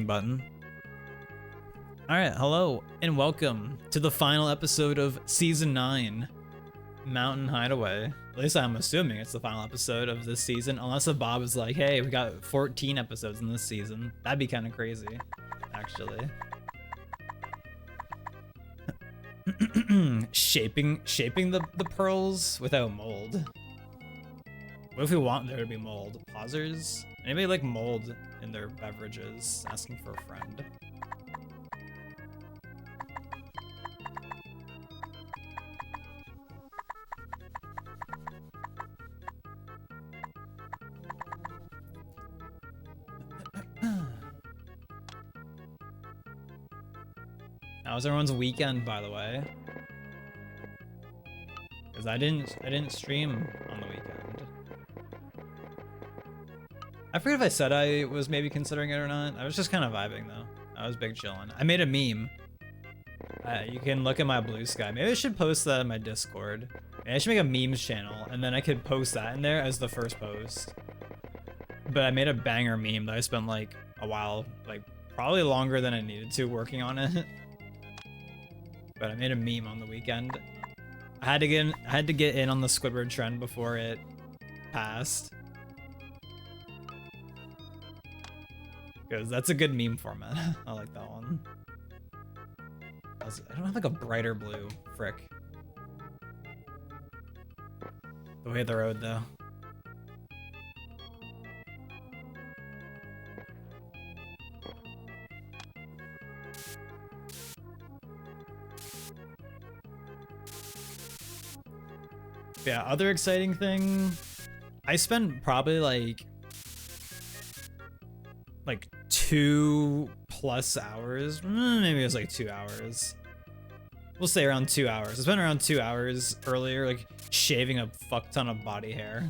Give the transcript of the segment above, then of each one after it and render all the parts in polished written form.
button. Alright, hello, and welcome to the final episode of Season 9, Mountain Hideaway. At least I'm assuming it's the final episode of this season, unless if Bob is like, hey, we got 14 episodes in this season. That'd be kind of crazy, actually. shaping the pearls without mold. What if we want there to be mold? Pausers? Anybody like mold in their beverages? Asking for a friend. How was everyone's weekend, by the way? Because I didn't stream on the weekend. I forget if I said I was maybe considering it or not. I was just kind of vibing though. I was big chilling. I made a meme. You can look at my blue sky. Maybe I should post that in my Discord. Maybe I should make a memes channel and then I could post that in there as the first post. But I made a banger meme that I spent like a while, like probably longer than I needed to working on it. But I made a meme on the weekend. I had to get in on the Squidward trend before it passed. Because that's a good meme format. I like that one. I don't have like a brighter blue. Frick. The way of the road though. Yeah, other exciting thing. I spent probably like 2+ hours. Maybe it was like 2 hours. We'll say around 2 hours. I spent around 2 hours earlier, like shaving a fuck ton of body hair.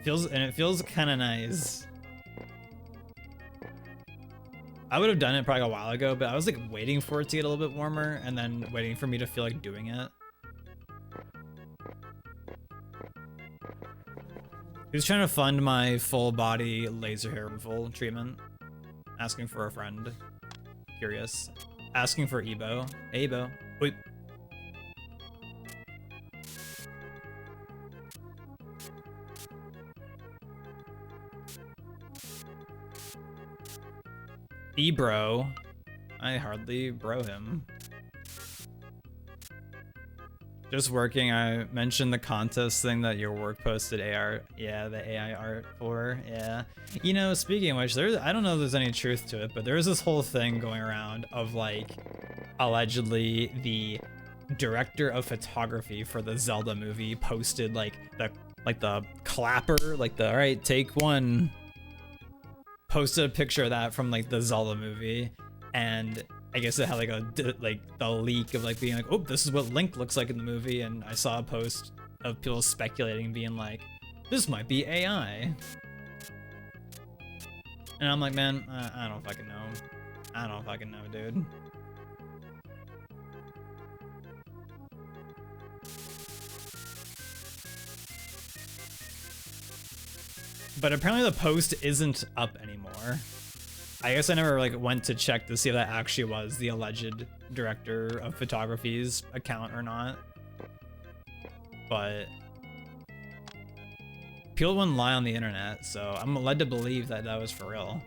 It feels kind of nice. I would have done it probably a while ago, but I was like waiting for it to get a little bit warmer and then waiting for me to feel like doing it. Who's trying to fund my full body laser hair removal treatment? Asking for a friend. Curious. Asking for Ebo. Hey, Ebo. Wait. E-bro. I hardly bro him. Just working. I mentioned the contest thing that your work posted AR. Yeah, the AI art for. Yeah. You know, speaking of which, I don't know if there's any truth to it, but there's this whole thing going around of like allegedly the director of photography for the Zelda movie posted like the clapper, like the all right, take one. Posted a picture of that from like the Zelda movie, and I guess it had like the leak of like being like, oh, this is what Link looks like in the movie, and I saw a post of people speculating, being like, this might be AI. And I'm like, man, I don't fucking know. I don't fucking know, dude. But apparently the post isn't up anymore. I guess I never like went to check to see if that actually was the alleged director of photography's account or not. But people wouldn't lie on the internet, so I'm led to believe that that was for real.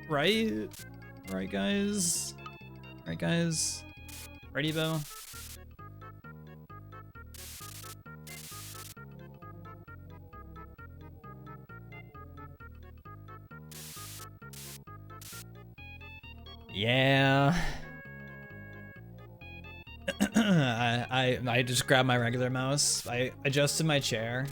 Right? Right, guys? Right, guys? Ready, Bo? Yeah. I just grabbed my regular mouse. I adjusted my chair.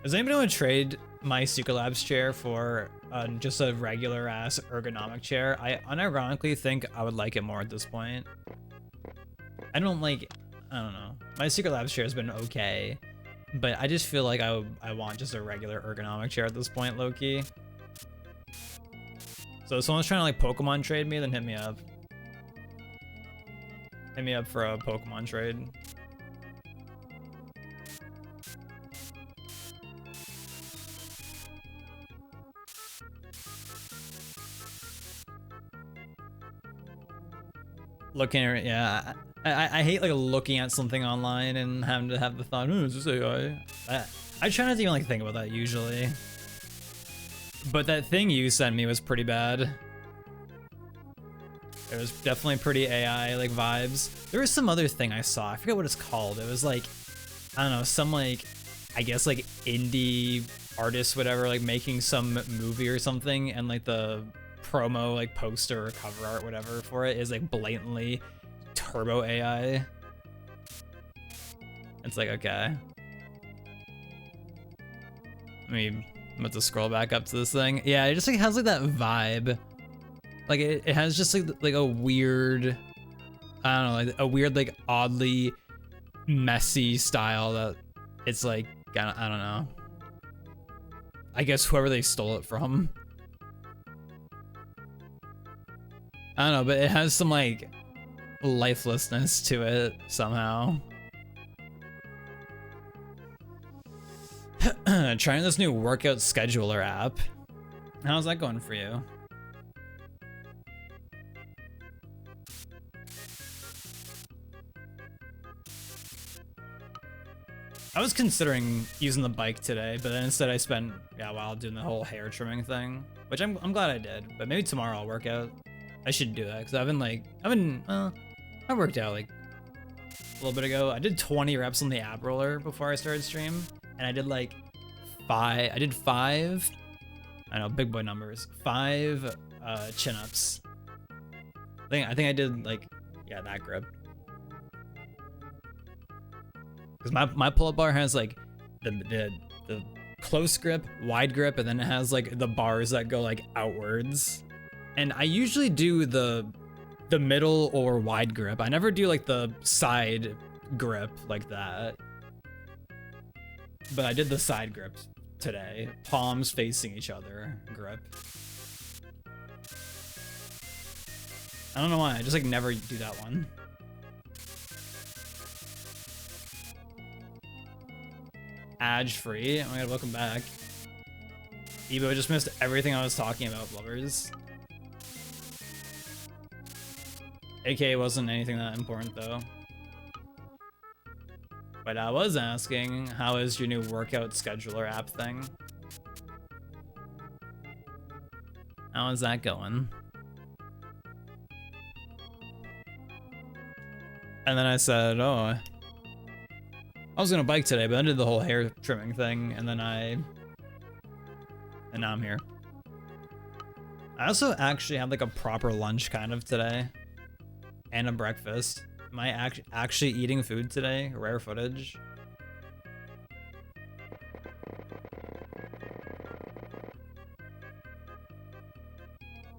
Does anybody want to trade my Secret Labs chair for just a regular ass ergonomic chair? I unironically think I would like it more at this point. I don't know. My Secret Labs chair has been okay, but I just feel like I want just a regular ergonomic chair at this point, low-key. So if someone's trying to like Pokemon trade me, then hit me up. Hit me up for a Pokemon trade. looking at, yeah, I hate like looking at something online and having to have the thought, oh, is this AI? I try not to even like think about that usually. But that thing you sent me was pretty bad. It was definitely pretty AI like vibes. There was some other thing I saw. I forget what it's called. It was like, I don't know, some like, I guess like indie artist, whatever, like making some movie or something, and like the promo like poster or cover art, whatever, for it is like blatantly turbo AI. It's like, okay. I mean, I'm about to scroll back up to this thing. Yeah, it just like has like that vibe. Like it has just like a weird, I don't know, like a weird like oddly messy style that it's like, I don't know. I guess whoever they stole it from. I don't know, but it has some like lifelessness to it somehow. Trying this new workout scheduler app. How's that going for you? I was considering using the bike today, but then instead I spent a while doing the whole hair trimming thing, which I'm glad I did. But maybe tomorrow I'll work out. I should do that because I worked out like a little bit ago. I did 20 reps on the ab roller before I started stream, and I did like five. I know, big boy numbers. 5 chin-ups. I think I did like, yeah, that grip. Because my pull-up bar has like the close grip, wide grip, and then it has like the bars that go like outwards. And I usually do the middle or wide grip. I never do like the side grip like that. But I did the side grip today. Palms facing each other grip. I don't know why, I just like never do that one. Adge free. Oh my god, welcome back. Ebo just missed everything I was talking about, lovers. AK wasn't anything that important though. But I was asking, how is your new workout scheduler app thing? How is that going? And then I said, oh, I was gonna bike today, but I did the whole hair trimming thing, and now I'm here. I also actually had like a proper lunch kind of today, and a breakfast. Am I actually eating food today? Rare footage.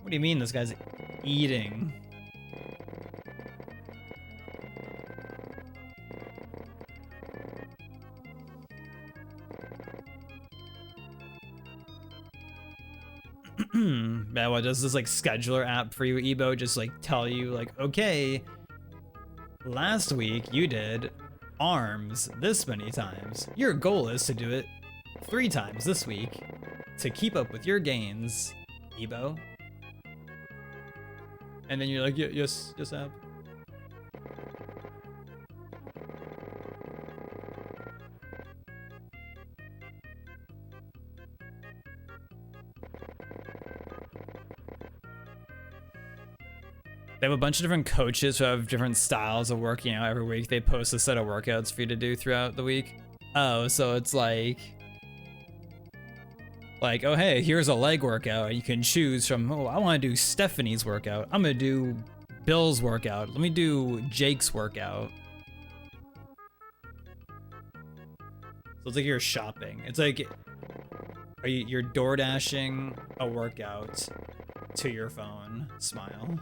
What do you mean this guy's eating? Yeah, what does this like scheduler app for you, Ebo, just like tell you like, okay, last week you did arms this many times. Your goal is to do it 3 times this week to keep up with your gains, Ebo. And then you're like, yes, app. They have a bunch of different coaches who have different styles of working out every week. They post a set of workouts for you to do throughout the week. Oh, so it's like, oh, hey, here's a leg workout. You can choose from, oh, I want to do Stephanie's workout. I'm going to do Bill's workout. Let me do Jake's workout. So it's like you're shopping. It's like, you're door dashing a workout to your phone. Smile.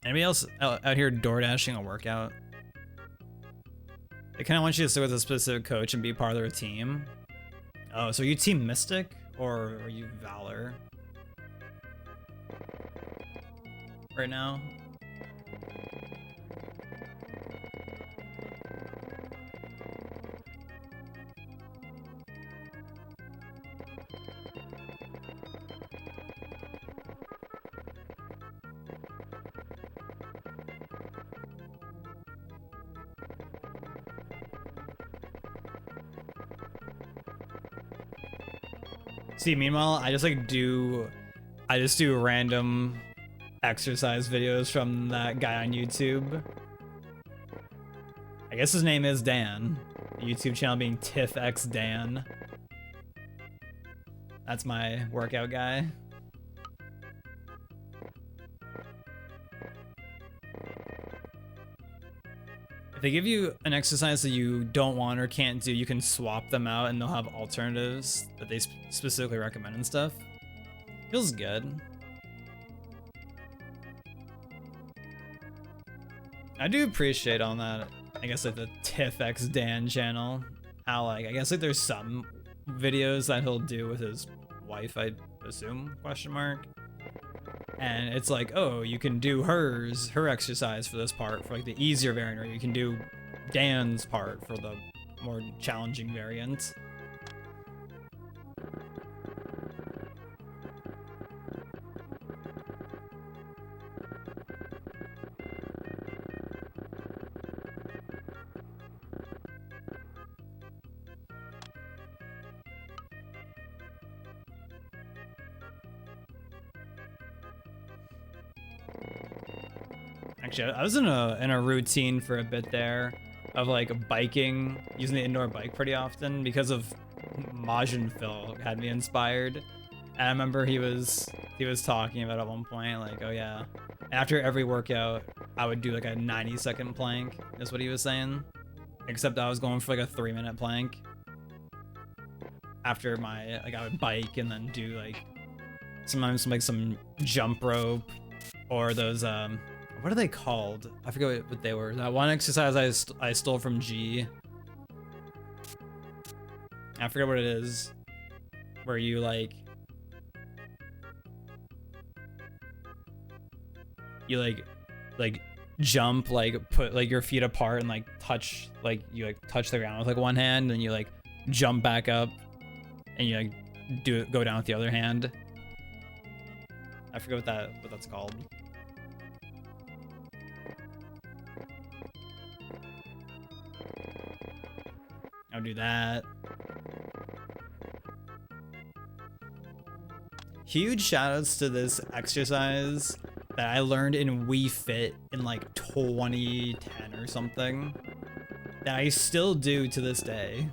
Anybody else out here door dashing a workout? They kind of want you to stick with a specific coach and be part of their team. Oh, so are you Team Mystic or are you Valor? Right now? See, meanwhile, I just do random exercise videos from that guy on YouTube. I guess his name is Dan. The YouTube channel being TiffXDan. That's my workout guy. If they give you an exercise that you don't want or can't do, you can swap them out and they'll have alternatives that they specifically recommend and stuff. Feels good. I do appreciate on that, I guess, like the TiffXDan channel, how like, I guess like there's some videos that he'll do with his wife, I assume, question mark. And it's like, oh, you can do her exercise for this part for like the easier variant, or you can do Dan's part for the more challenging variant. Actually, I was in a routine for a bit there of like biking, using the indoor bike pretty often because of Majin Phil had me inspired. And I remember he was talking about at one point like, oh yeah, after every workout I would do like a 90-second plank, is what he was saying. Except I was going for like a 3-minute plank. After my, like I would bike and then do like sometimes like some jump rope or those what are they called? I forget what they were. That one exercise I stole from G. I forget what it is. Where you like jump, like put like your feet apart and like touch, like you like touch the ground with like one hand and you like jump back up and you like go down with the other hand. I forget what that's called. I'll do that. Huge shoutouts to this exercise that I learned in Wii Fit in like 2010 or something that I still do to this day.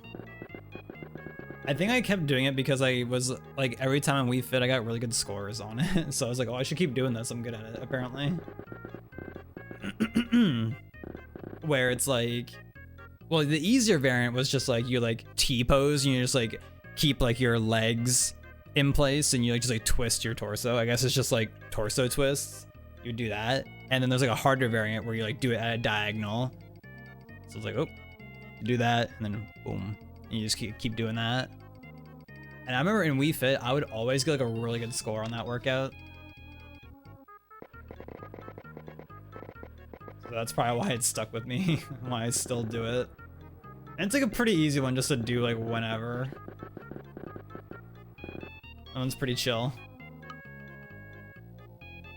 I think I kept doing it because I was like, every time on Wii Fit I got really good scores on it. So I was like, oh, I should keep doing this. I'm good at it, apparently. Where it's like, well, the easier variant was just like you like T-pose and you just like keep like your legs in place and you like just like twist your torso. I guess it's just like torso twists. You do that. And then there's like a harder variant where you like do it at a diagonal. So it's like, oh, you do that and then boom. And you just keep doing that. And I remember in Wii Fit, I would always get like a really good score on that workout. So that's probably why it stuck with me, why I still do it. And it's like a pretty easy one just to do like whenever. That one's pretty chill.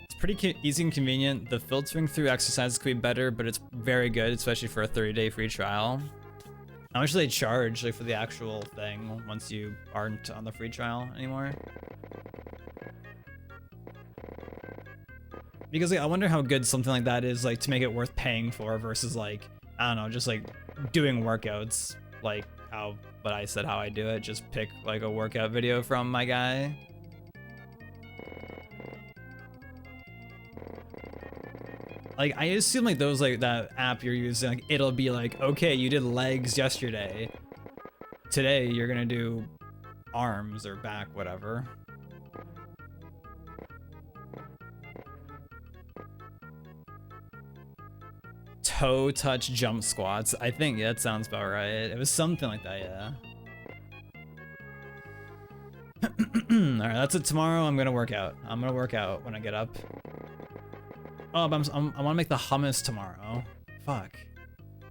It's pretty easy and convenient. The filtering through exercises could be better, but it's very good, especially for a 30-day free trial. How much do they charge like for the actual thing once you aren't on the free trial anymore? Because like, I wonder how good something like that is like to make it worth paying for versus like, I don't know, just like doing workouts like what I said how I do it. Just pick like a workout video from my guy. Like I assume like those like that app you're using, like it'll be like, okay, you did legs yesterday. Today you're gonna do arms or back, whatever. Toe touch jump squats. I think that sounds about right. It was something like that, yeah. Alright, that's it. Tomorrow I'm gonna work out. I'm gonna work out when I get up. Oh, but I want to make the hummus tomorrow. Fuck.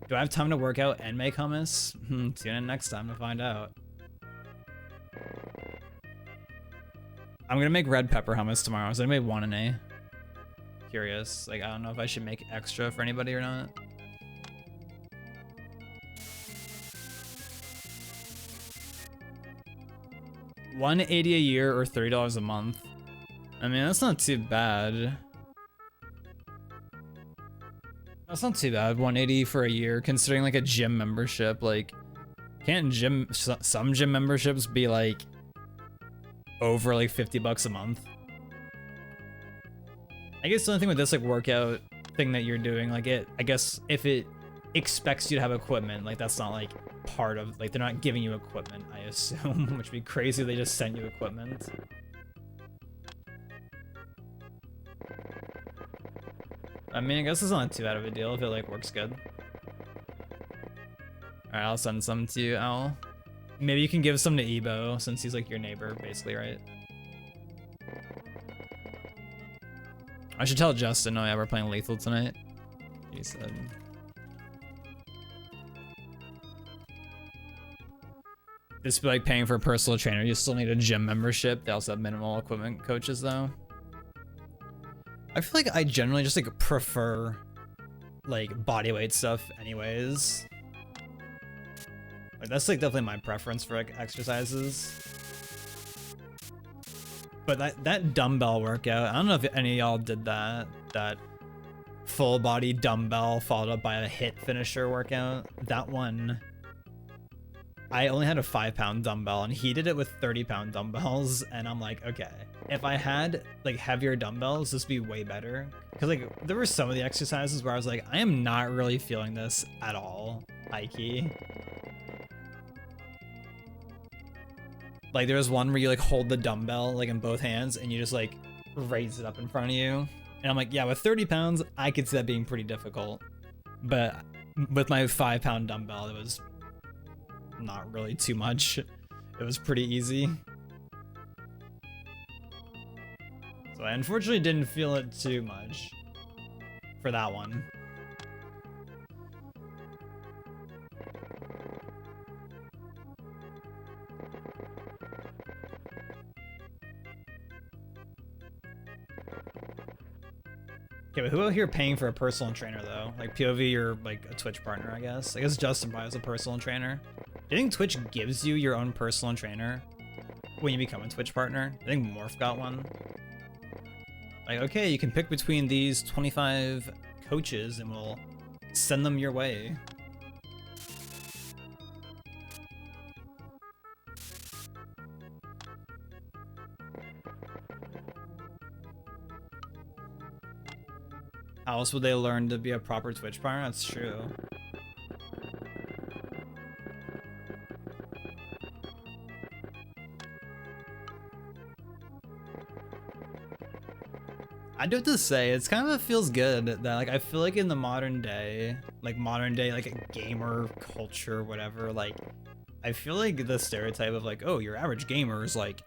Do I have time to work out and make hummus? Tune in next time to find out. I'm gonna make red pepper hummus tomorrow. So I made one in A. Curious. Like, I don't know if I should make extra for anybody or not. $180 a year or $30 a month. I mean, that's not too bad. That's not too bad, 180 for a year, considering like a gym membership. Like, can't some gym memberships be like over like $50 a month? I guess the only thing with this like workout thing that you're doing, like I guess if it expects you to have equipment, like that's not like part of, like they're not giving you equipment, I assume, which would be crazy if they just sent you equipment. I mean, I guess it's not too bad of a deal if it like works good. Alright, I'll send some to you, Owl. Maybe you can give some to Ebo since he's like your neighbor, basically, right? I should tell Justin, oh yeah, we're playing Lethal tonight. He said. This would be like paying for a personal trainer. You still need a gym membership. They also have minimal equipment coaches though. I feel like I generally just like prefer like bodyweight stuff anyways. Like that's like definitely my preference for like exercises. But that dumbbell workout, I don't know if any of y'all did that full body dumbbell followed up by a hit finisher workout. That one, I only had a 5-pound dumbbell and he did it with 30-pound dumbbells, and I'm like, okay, if I had like heavier dumbbells, this would be way better. Cause like there were some of the exercises where I was like, I am not really feeling this at all, high key. Like there was one where you like hold the dumbbell like in both hands and you just like raise it up in front of you. And I'm like, yeah, with 30 pounds, I could see that being pretty difficult. But with my 5-pound dumbbell, it was not really too much. It was pretty easy. So I unfortunately didn't feel it too much for that one. Okay, but who out here paying for a personal trainer though? Like POV or like a Twitch partner, I guess. I guess Justin probably has a personal trainer. Do you think Twitch gives you your own personal trainer when you become a Twitch partner? I think Morph got one. Like, okay, you can pick between these 25 coaches and we'll send them your way. How else would they learn to be a proper Twitch partner? That's true. I do have to say, it's kind of feels good that like I feel like in the modern day like a gamer culture, whatever, like I feel like the stereotype of like, oh, your average gamer is like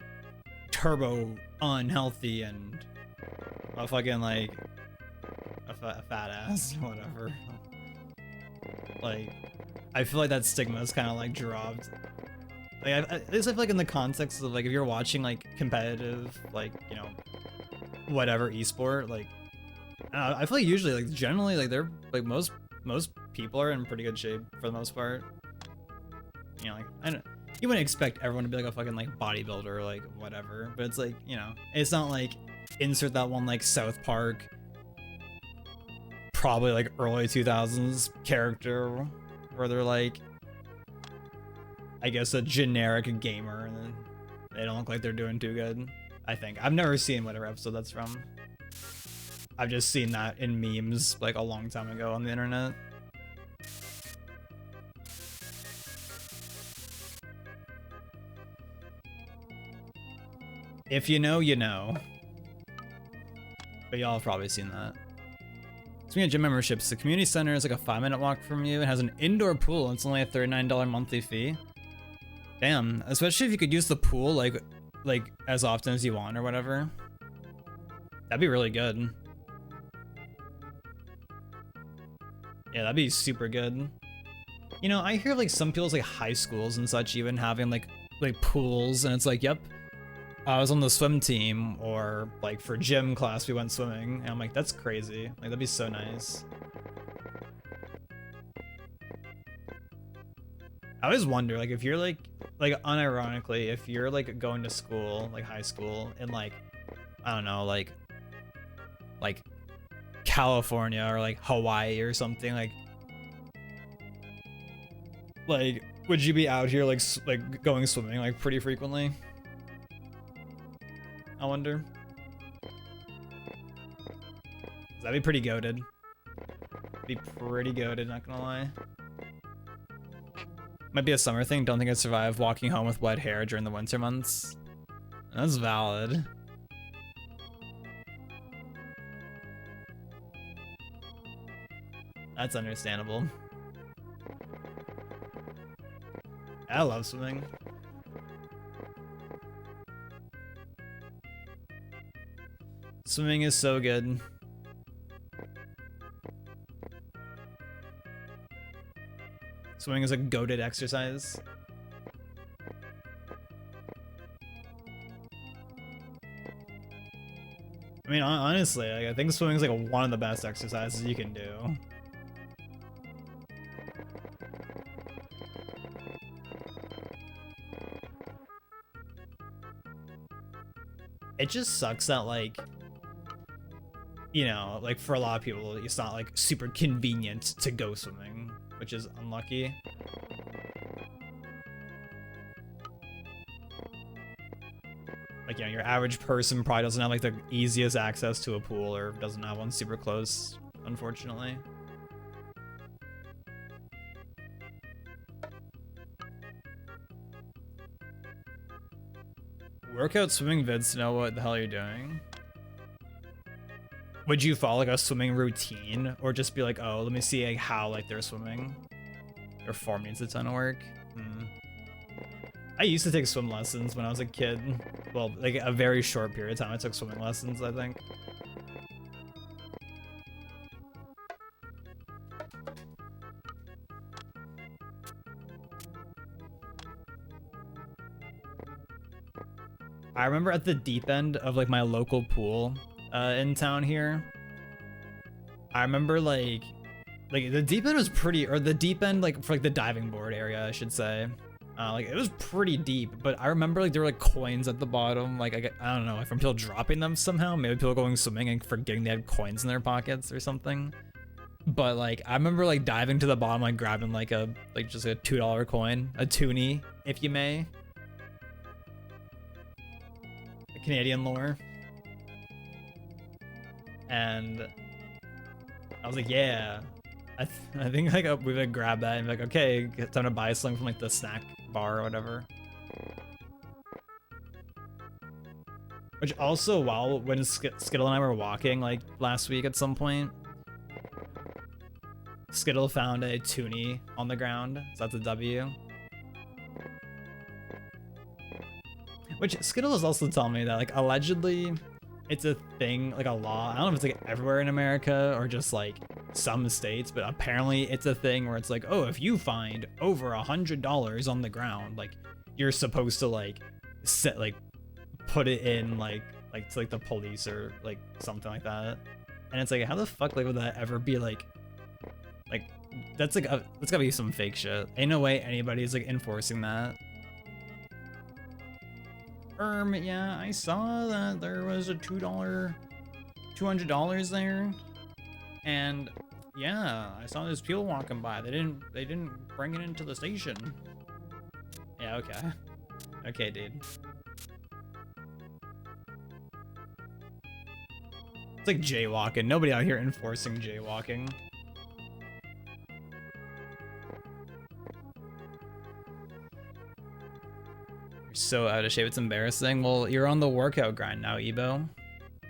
turbo unhealthy and a fucking like a fat ass, whatever. Like, I feel like that stigma is kind of like dropped. Like, at least I feel like in the context of like if you're watching like competitive, like, you know, whatever esport, like I feel like usually like generally like they're like most people are in pretty good shape for the most part. You know, like I don't, you wouldn't expect everyone to be like a fucking like bodybuilder or like whatever, but it's like, you know, it's not like insert that one like South Park probably like early 2000s character where they're like, I guess, a generic gamer and then they don't look like they're doing too good. I think I've never seen whatever episode that's from. I've just seen that in memes like a long time ago on the internet. If you know, you know. But y'all have probably seen that. Speaking of gym memberships, the community center is like a 5-minute walk from you. It has an indoor pool. And it's only a $39 monthly fee. Damn, especially if you could use the pool like as often as you want or whatever. That'd be really good. Yeah, that'd be super good. You know, I hear like some people's like high schools and such even having like pools, and it's like, yep, I was on the swim team, or like for gym class we went swimming, and I'm like, that's crazy. Like that'd be so nice. I always wonder, like, if you're like unironically, if you're like going to school, like high school, in like, I don't know, like California or like Hawaii or something, like would you be out here like going swimming like pretty frequently? I wonder. That'd be pretty goated. Be pretty goated, not gonna lie. Might be a summer thing. Don't think I'd survive walking home with wet hair during the winter months. That's valid. That's understandable. I love swimming. Swimming is so good. Swimming is a goated exercise. I mean, honestly, like, I think swimming is like one of the best exercises you can do. It just sucks that, like, you know, like for a lot of people, it's not like super convenient to go swimming, which is unlucky. Like, you know, your average person probably doesn't have like the easiest access to a pool or doesn't have one super close, unfortunately. Workout swimming vids to know what the hell you're doing. Would you follow like a swimming routine or just be like, oh, let me see like how like they're swimming? Your form needs a ton of work. I used to take swim lessons when I was a kid. Well, like a very short period of time I took swimming lessons, I think. I remember at the deep end of like my local pool in town here, I remember like the deep end was pretty, or the deep end like for like the diving board area, I should say. Like it was pretty deep, but I remember like there were like coins at the bottom. Like I don't know if from people dropping them somehow, maybe people going swimming and forgetting they had coins in their pockets or something. But like I remember like diving to the bottom, like grabbing like just a $2 coin, a toonie, if you may. Canadian lore. And I was like, yeah. I think like we would grab that and be like, okay, it's time to buy something from like the snack bar or whatever. Which also, when Skittle and I were walking like last week at some point, Skittle found a toonie on the ground, so that's a W. Which Skittle is also telling me that like allegedly it's a thing, like a law. I don't know if it's like everywhere in America or just like some states, but apparently it's a thing where it's like, oh, if you find over $100 on the ground, like you're supposed to like put it in like to like the police or like something like that. And it's like, how the fuck like would that ever be like that's like that's gotta be some fake shit. Ain't no way anybody's like enforcing that. Yeah, I saw that there was a $200 there, and yeah, I saw those people walking by. They didn't bring it into the station. Yeah, okay, dude. It's like jaywalking. Nobody out here enforcing jaywalking. So out of shape, it's embarrassing. Well, you're on the workout grind now, Ebo.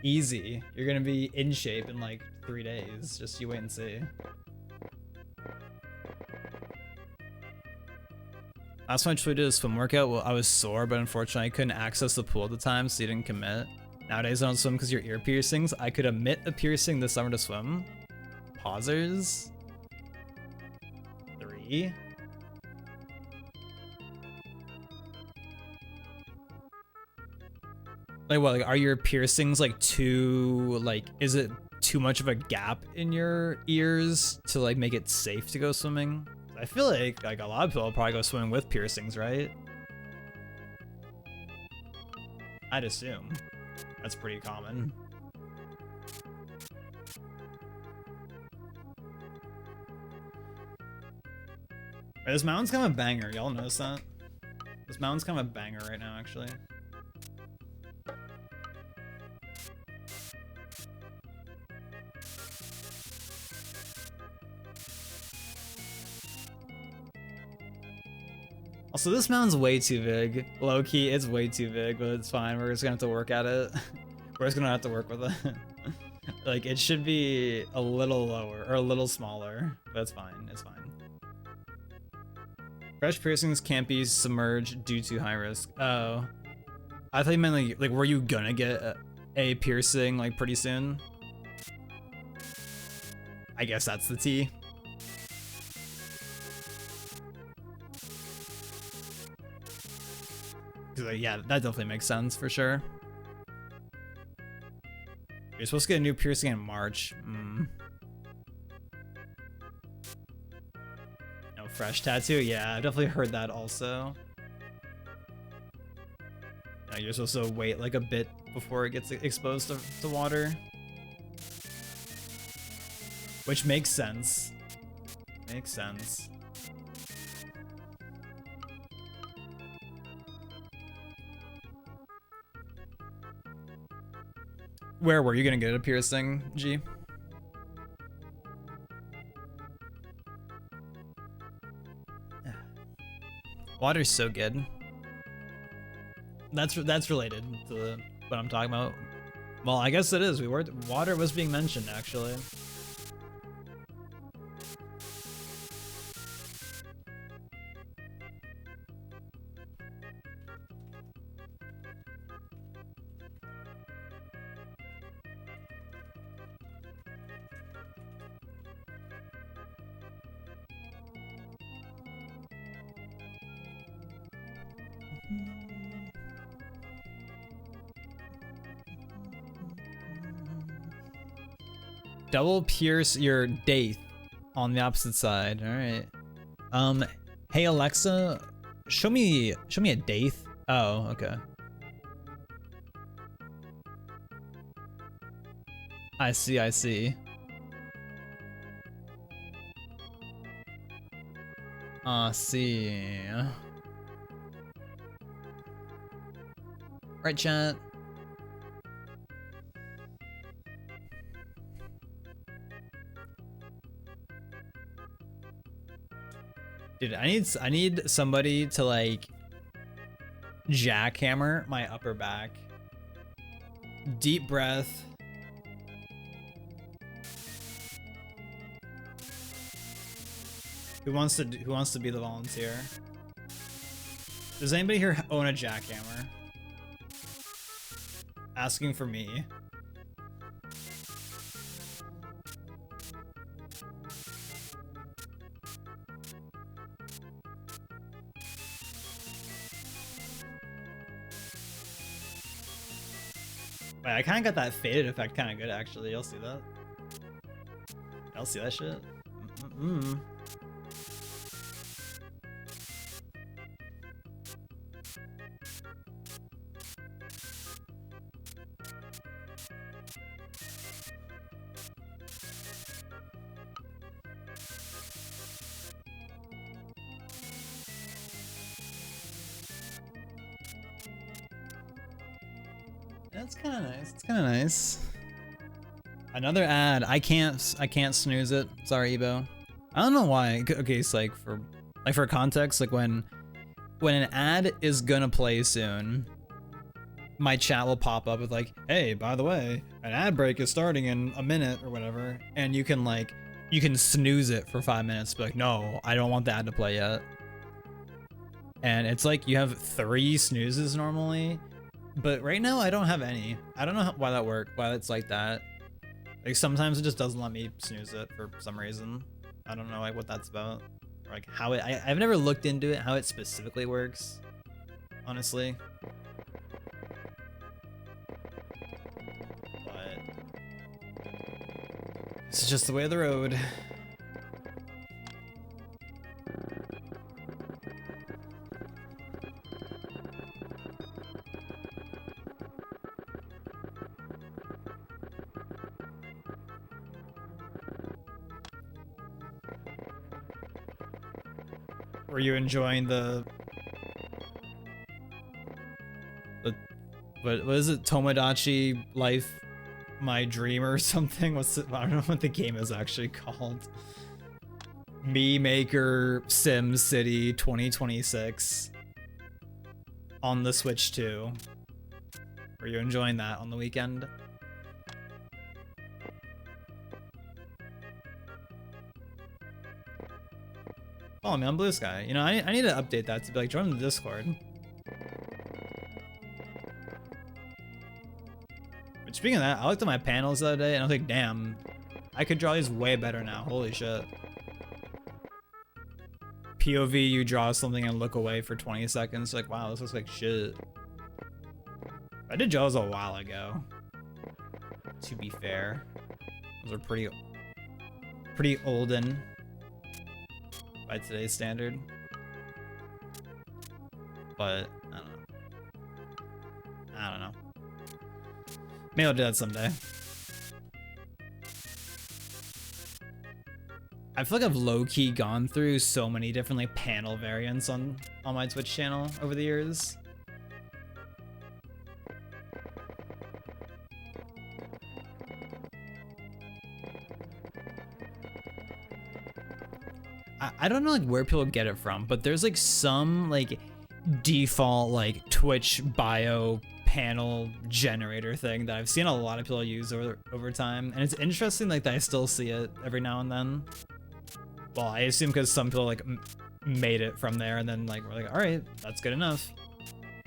Easy. You're gonna be in shape in like 3 days. Just you wait and see. Last time I tried to do a swim workout, well, I was sore, but unfortunately I couldn't access the pool at the time, so you didn't commit. Nowadays I don't swim because your ear piercings. I could omit a piercing this summer to swim. Pausers. 3. Like what, like are your piercings like too, like, is it too much of a gap in your ears to like make it safe to go swimming? I feel like a lot of people probably go swimming with piercings, right? I'd assume. That's pretty common. This mountain's kind of a banger. Y'all notice that? This mountain's kind of a banger right now, actually. Also, this mountain's way too big. Low-key, it's way too big, but it's fine. We're just gonna have to work at it. We're just gonna have to work with it. Like, it should be a little lower, or a little smaller, but it's fine. It's fine. Fresh piercings can't be submerged due to high risk. Oh. I thought you meant, like were you gonna get a piercing, like, pretty soon? I guess that's the T. Like, yeah, that definitely makes sense for sure. You're supposed to get a new piercing in March. No fresh tattoo? Yeah, I definitely heard that also. No, you're supposed to wait like a bit before it gets exposed to water. Which makes sense. Makes sense. Where were you gonna get a piercing, G? Water's so good. That's related to what I'm talking about. Well, I guess it is. Water was being mentioned actually. Double pierce your daith on the opposite side. All right. Hey Alexa, show me a daith. Oh, okay. I see. I see. Right, chat. Dude, I need somebody to like jackhammer my upper back. Deep breath. Who wants to be the volunteer? Does anybody here own a jackhammer? Asking for me. Wait, I kind of got that faded effect kind of good, actually. You'll see that. Y'all see that shit? That's kind of nice. It's kind of nice. Another ad. I can't snooze it. Sorry, Ebo. I don't know why. Okay, it's like for context, like when an ad is gonna play soon, my chat will pop up with like, hey, by the way, an ad break is starting in a minute or whatever, and you can snooze it for 5 minutes. Be like, no, I don't want the ad to play yet. And it's like you have 3 snoozes normally. But right now I don't have any. I don't know why that worked, why it's like that. Like sometimes it just doesn't let me snooze it for some reason. I don't know like what that's about. Or like how it, I've never looked into it, how it specifically works, honestly. But it's just the way of the road. Were you enjoying the what is it? Tomodachi Life My Dream or something? What's it? I don't know what the game is actually called. Me Maker Sim City 2026 on the Switch 2. Were you enjoying that on the weekend? Follow me on Blue Sky. You know, I need to update that to be like, join the Discord. But speaking of that, I looked at my panels the other day and I was like, damn, I could draw these way better now. Holy shit. POV, you draw something and look away for 20 seconds. Like, wow, this looks like shit. I did draw those a while ago. To be fair. Those are pretty olden. By today's standard. But, I don't know. Maybe I'll do that someday. I feel like I've low-key gone through so many different like panel variants on my Twitch channel over the years. I don't know like where people get it from, but there's like some like default like Twitch bio panel generator thing that I've seen a lot of people use over time, and it's interesting like that I still see it every now and then. Well, I assume because some people like made it from there and then like we're like, all right, that's good enough,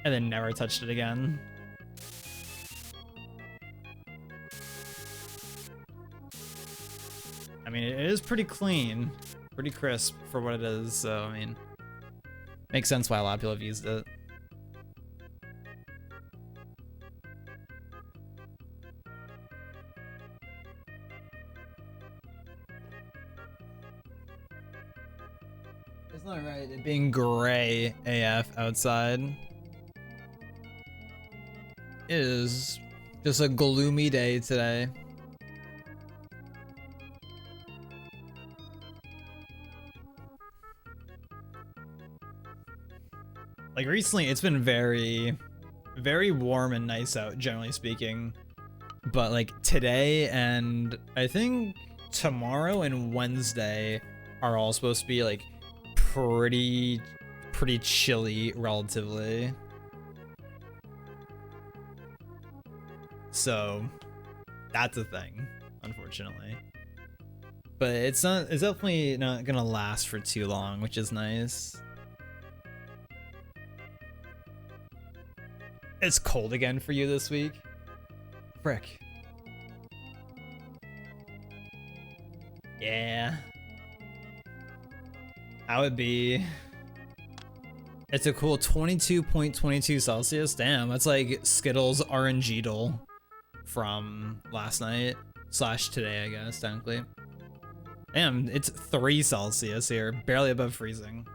and then never touched it again. I mean, it is pretty clean. Pretty crisp for what it is, so I mean, makes sense why a lot of people have used it. It's not right, it being gray AF outside. It is just a gloomy day today. Like recently, it's been very, very warm and nice out, generally speaking. But like today and I think tomorrow and Wednesday are all supposed to be like pretty chilly relatively. So that's a thing, unfortunately. But it's definitely not gonna last for too long, which is nice. It's cold again for you this week? Frick. Yeah. How would be? It's a cool 22.22 Celsius. Damn, that's like Skittles RNG from last night / today, I guess, technically. Damn, it's 3 Celsius here, barely above freezing.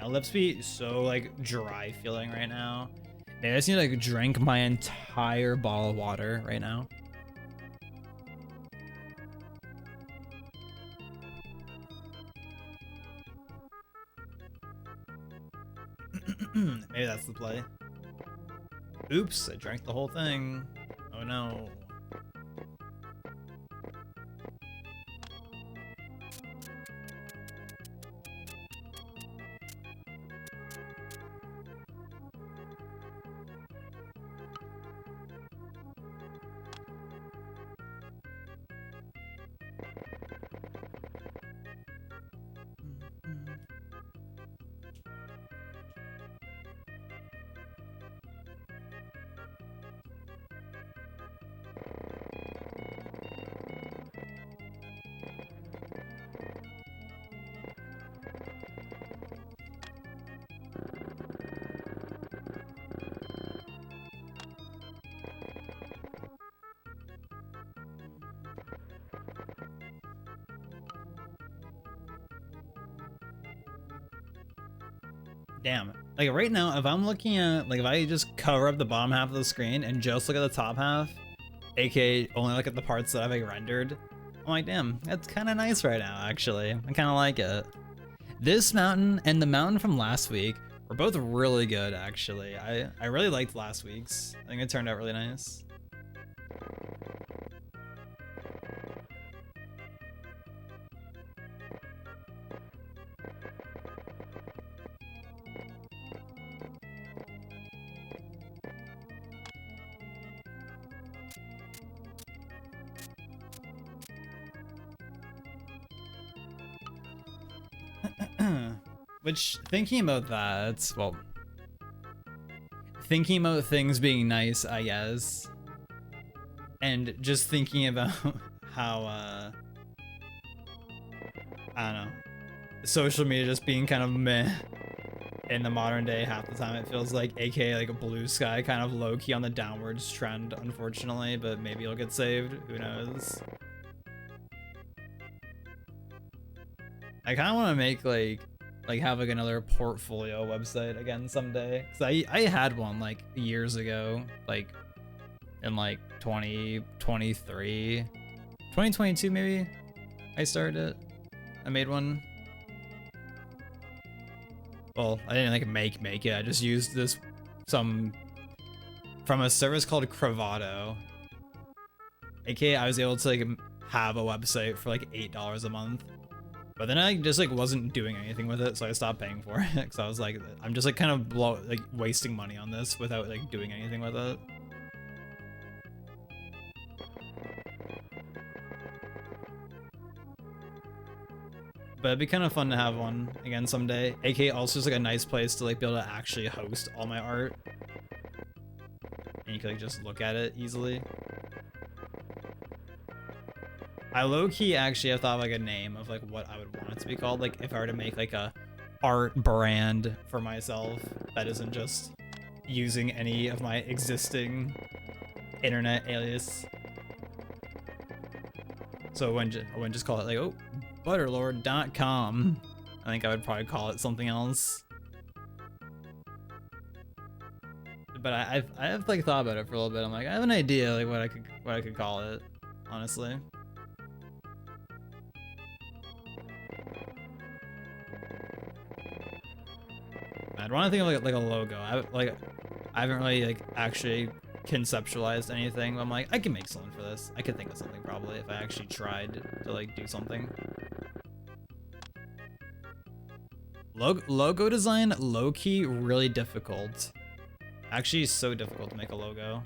My lips be so like dry feeling right now. Maybe I just need to like drink my entire bottle of water right now. Maybe that's the play. Oops, I drank the whole thing. Oh no. damn. Like right now, if I'm looking at, like if I just cover up the bottom half of the screen and just look at the top half, aka only look at the parts that I've like rendered, I'm like, damn, that's kind of nice right now, actually. I kind of like it. This mountain and the mountain from last week were both really good, actually. I really liked last week's. I think it turned out really nice. Which, thinking about that, well, thinking about things being nice, I guess, and just thinking about how, I don't know, social media just being kind of meh in the modern day half the time, it feels like, aka like a blue sky, kind of low-key on the downwards trend, unfortunately, but maybe it'll get saved, who knows. I kind of want to make like have like another portfolio website again someday, because I had one like years ago, like in like 2023, 2022 maybe. I started it. I made one. Well, I didn't like make it. I just used this from a service called Cravado. AKA I was able to like have a website for like $8 a month. But then I just like wasn't doing anything with it, so I stopped paying for it, because I was like, I'm just like kind of wasting money on this without like doing anything with it. But it'd be kind of fun to have one again someday. AK also is like a nice place to like be able to actually host all my art, and you can like just look at it easily. I low-key actually have thought of like a name of like what I would want it to be called. Like if I were to make like a art brand for myself that isn't just using any of my existing internet alias. So I wouldn't just call it like, oh, butterlord.com. I think I would probably call it something else. But I have like thought about it for a little bit. I'm like, I have an idea like what I could call it, honestly. I'd want to think of like a logo. I haven't really like actually conceptualized anything. I'm like, I can make something for this. I could think of something probably if I actually tried to like do something. Logo design, low-key, really difficult. Actually, so difficult to make a logo.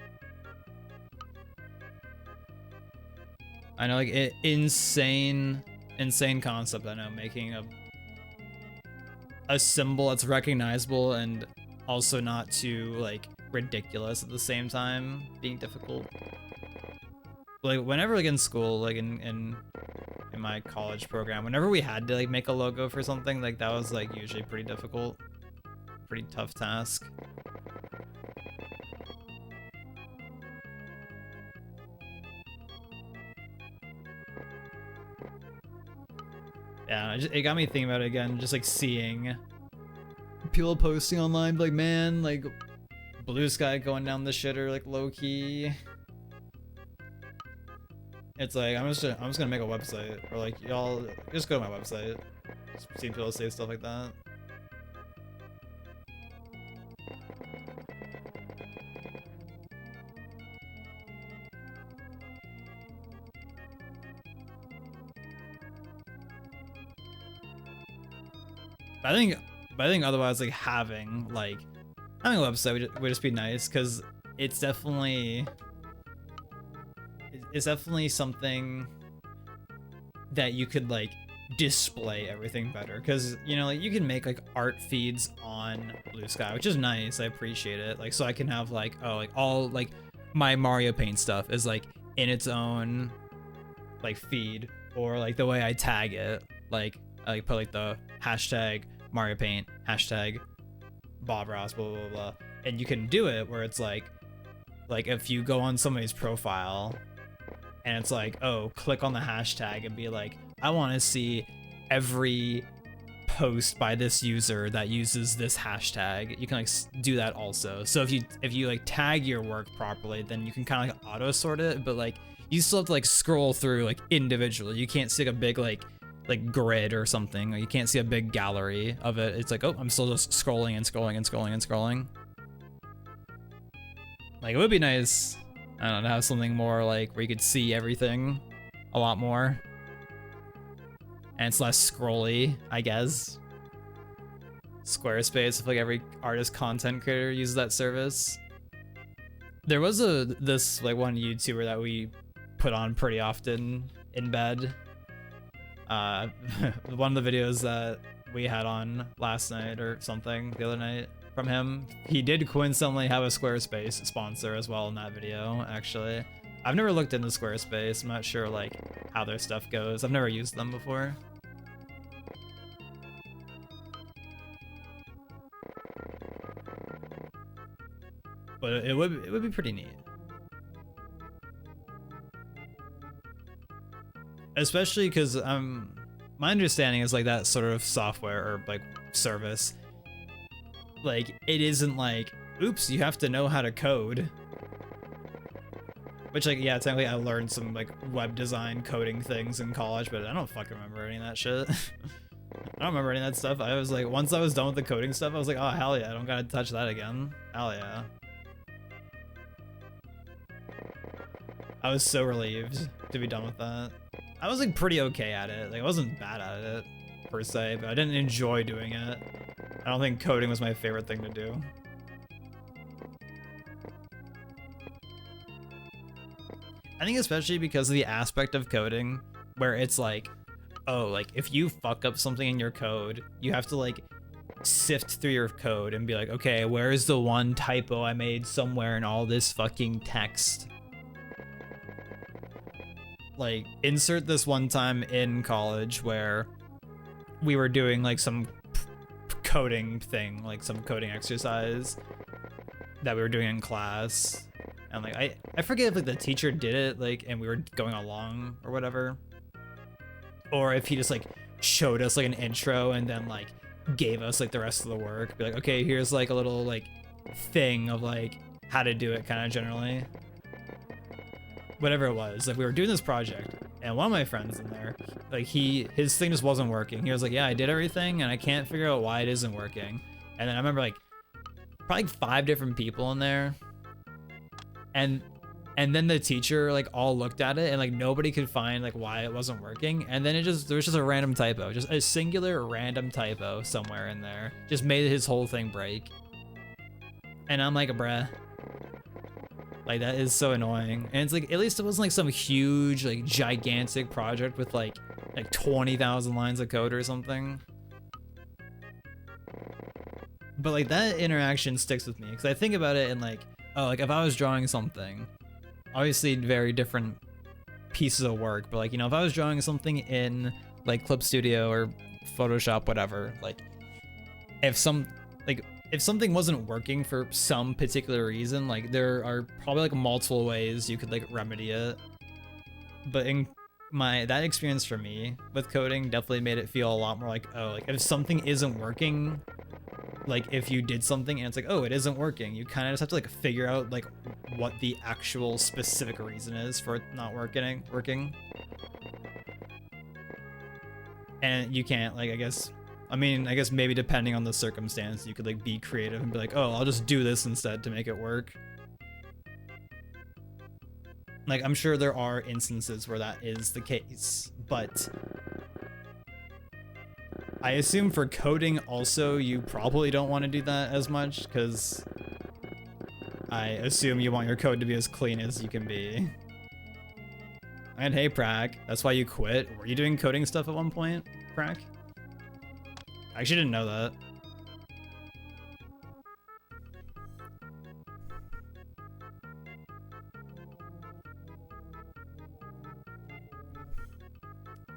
I know, like, insane concept. I know, making a symbol that's recognizable and also not too like ridiculous at the same time being difficult. Like whenever like in school, like in my college program, whenever we had to like make a logo for something, like that was like usually pretty difficult, pretty tough task. Yeah, it got me thinking about it again, just like seeing people posting online, like, man, like blue sky going down the shitter, like low key. It's like I'm just gonna make a website, or like y'all just go to my website. Just see people say stuff like that. I think otherwise, like having a website would just be nice, because it's definitely something that you could like display everything better, because you know, like you can make like art feeds on Blue Sky, which is nice. I appreciate it. Like, so I can have like, oh, like all like my Mario Paint stuff is like in its own like feed, or like the way I tag it, like I put like the hashtag Mario Paint, hashtag Bob Ross, blah blah blah, and you can do it where it's like if you go on somebody's profile and it's like, oh, click on the hashtag and be like, I want to see every post by this user that uses this hashtag. You can like do that also. So if you like tag your work properly, then you can kind of like auto sort it, but like you still have to like scroll through like individually. You can't see like a big like grid or something. Like, you can't see a big gallery of it. It's like, oh, I'm still just scrolling and scrolling and scrolling and scrolling. Like, it would be nice, I don't know, to have something more like where you could see everything a lot more. And it's less scrolly, I guess. Squarespace, if like every artist content creator uses that service. There was this like one YouTuber that we put on pretty often in bed. One of the videos that we had on last night or something the other night from him, he did coincidentally have a Squarespace sponsor as well in that video, actually. I've never looked into Squarespace. I'm not sure like how their stuff goes. I've never used them before. But it would be pretty neat. Especially because my understanding is like that sort of software or like service, like it isn't like, oops, you have to know how to code. Which like, yeah, technically I learned some like web design coding things in college, but I don't fucking remember any of that shit. I don't remember any of that stuff. I was like, once I was done with the coding stuff, I was like, oh hell yeah, I don't gotta touch that again. Hell yeah. I was so relieved to be done with that. I was like pretty okay at it. Like I wasn't bad at it per se, but I didn't enjoy doing it. I don't think coding was my favorite thing to do. I think especially because of the aspect of coding where it's like, oh, like if you fuck up something in your code, you have to like sift through your code and be like, okay, where's the one typo I made somewhere in all this fucking text? Like, insert this one time in college where we were doing like some coding thing, like some coding exercise that we were doing in class. And like, I forget if like the teacher did it, like, and we were going along or whatever. Or if he just like showed us like an intro and then like gave us like the rest of the work. Be like, okay, here's like a little like thing of like how to do it kind of generally. Whatever it was, like we were doing this project and one of my friends in there, like his thing just wasn't working. He was like, yeah, I did everything and I can't figure out why it isn't working. And then I remember like probably 5 different people in there, and then the teacher like all looked at it and like nobody could find like why it wasn't working. And then there was just a random typo, just a singular random typo somewhere in there, just made his whole thing break. And I'm like, bruh. Like, that is so annoying. And it's like, at least it wasn't like some huge, like gigantic project with like 20,000 lines of code or something. But like that interaction sticks with me because I think about it and like, oh, like if I was drawing something, obviously very different pieces of work, but like, you know, if I was drawing something in like Clip Studio or Photoshop, whatever, like if something wasn't working for some particular reason, like there are probably like multiple ways you could like remedy it. But in that experience for me with coding definitely made it feel a lot more like, oh, like if something isn't working, like if you did something and it's like, oh, it isn't working, you kind of just have to like figure out like what the actual specific reason is for it not working. And you can't, like, I guess maybe depending on the circumstance, you could like be creative and be like, oh, I'll just do this instead to make it work. Like, I'm sure there are instances where that is the case, but I assume for coding also, you probably don't want to do that as much because I assume you want your code to be as clean as you can be. And hey, Prak, that's why you quit. Were you doing coding stuff at one point, Prak? I actually didn't know that.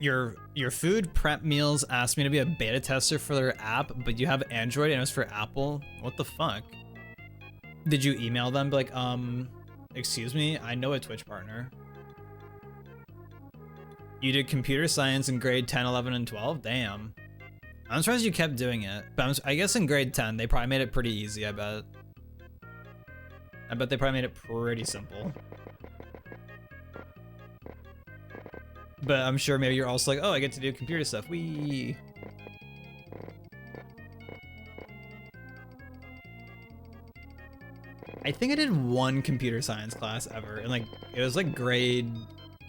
Your food prep meals asked me to be a beta tester for their app, but you have Android and it was for Apple? What the fuck? Did you email them, be like, excuse me, I know a Twitch partner. You did computer science in grade 10, 11, and 12? Damn. I'm surprised you kept doing it, but I guess in grade 10 they probably made it pretty easy. I bet they probably made it pretty simple. But I'm sure maybe you're also like, oh, I get to do computer stuff. Wee. I think I did one computer science class ever, and like it was like grade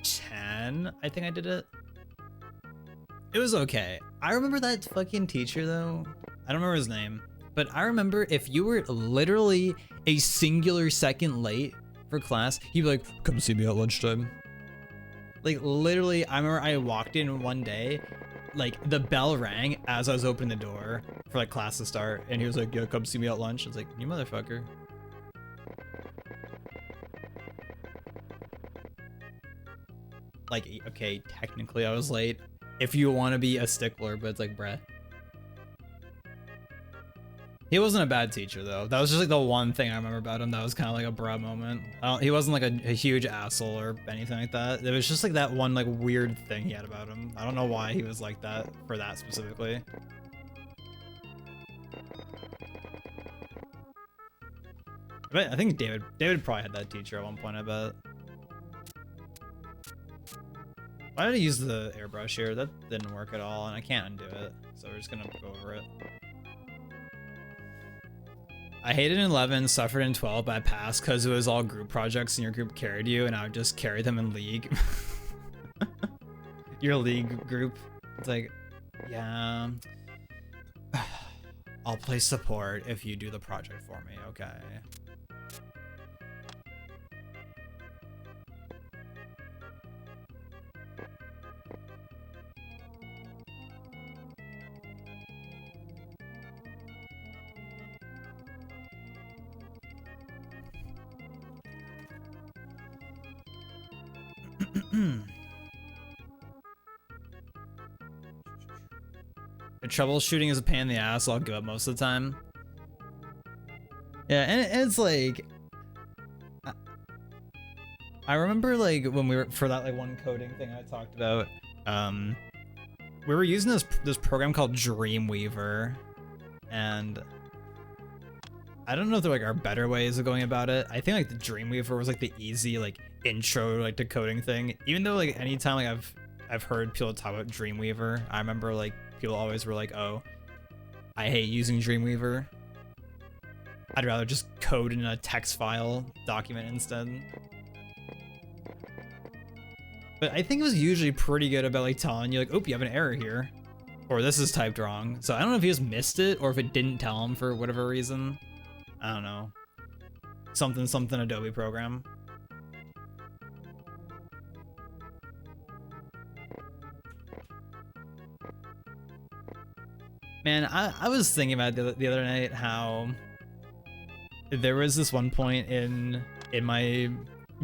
10. I think I did it. It was okay. I remember that fucking teacher though. I don't remember his name, but I remember if you were literally a singular second late for class, he'd be like, "Come see me at lunchtime." Like literally, I remember I walked in one day, like the bell rang as I was opening the door for like class to start, and he was like, "Yo, come see me at lunch." I was like, "You motherfucker." Like, okay, technically I was late if you want to be a stickler, but it's like, bruh. He wasn't a bad teacher though. That was just like the one thing I remember about him that was kind of like a bruh moment. He wasn't like a huge asshole or anything like that. It was just like that one like weird thing he had about him. I don't know why he was like that for that specifically. But I think David probably had that teacher at one point, I bet. Why did I use the airbrush here? That didn't work at all, and I can't undo it. So we're just gonna go over it. I hated in 11, suffered in 12, but I passed because it was all group projects and your group carried you, and I would just carry them in league. Your league group. It's like, yeah. I'll play support if you do the project for me, okay. The troubleshooting is a pain in the ass, so I'll give up most of the time. Yeah, and it's like, I remember like when we were, for that like one coding thing I talked about, we were using this program called Dreamweaver, and I don't know if there like are better ways of going about it. I think like the Dreamweaver was like the easy like intro like to coding thing. Even though like anytime like I've heard people talk about Dreamweaver, I remember like people always were like, "Oh, I hate using Dreamweaver. I'd rather just code in a text file document instead." But I think it was usually pretty good about like telling you like, "Oh, you have an error here," or "This is typed wrong." So I don't know if he just missed it or if it didn't tell him for whatever reason. I don't know. Something Adobe program. Man, I was thinking about the other night how there was this one point in my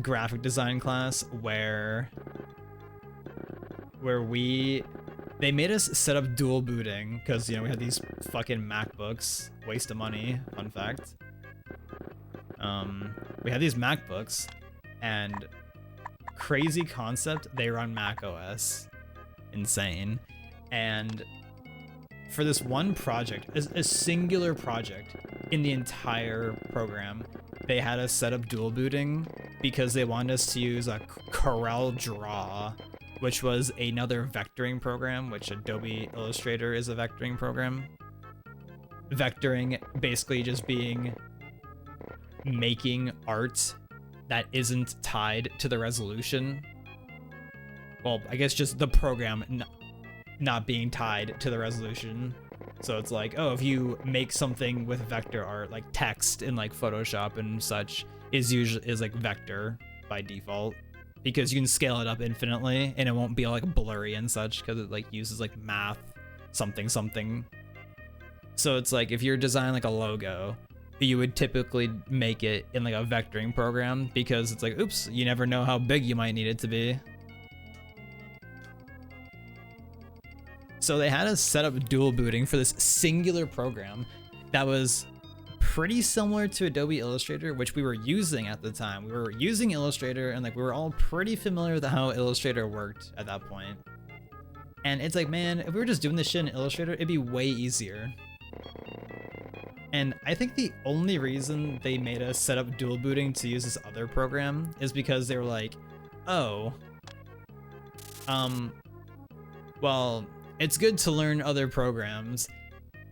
graphic design class where they made us set up dual booting because, you know, we had these fucking MacBooks, waste of money, fun fact. We had these MacBooks, and crazy concept, they run Mac OS, insane. And for this one project, a singular project in the entire program, they had us set up dual booting because they wanted us to use a CorelDRAW, which was another vectoring program, which Adobe Illustrator is a vectoring program. Vectoring basically just being making art that isn't tied to the resolution. Well, I guess just the program not being tied to the resolution. So it's like, oh, if you make something with vector art, like text in like Photoshop and such, is like vector by default, because you can scale it up infinitely and it won't be like blurry and such because it like uses like math something. So it's like if you're designing like a logo, you would typically make it in like a vectoring program because it's like, oops, you never know how big you might need it to be. So they had us set up dual booting for this singular program that was pretty similar to Adobe Illustrator, which we were using at the time. We were using Illustrator and like we were all pretty familiar with how Illustrator worked at that point. And it's like, man, if we were just doing this shit in Illustrator, it'd be way easier. And I think the only reason they made us set up dual booting to use this other program is because they were like, oh, well, it's good to learn other programs.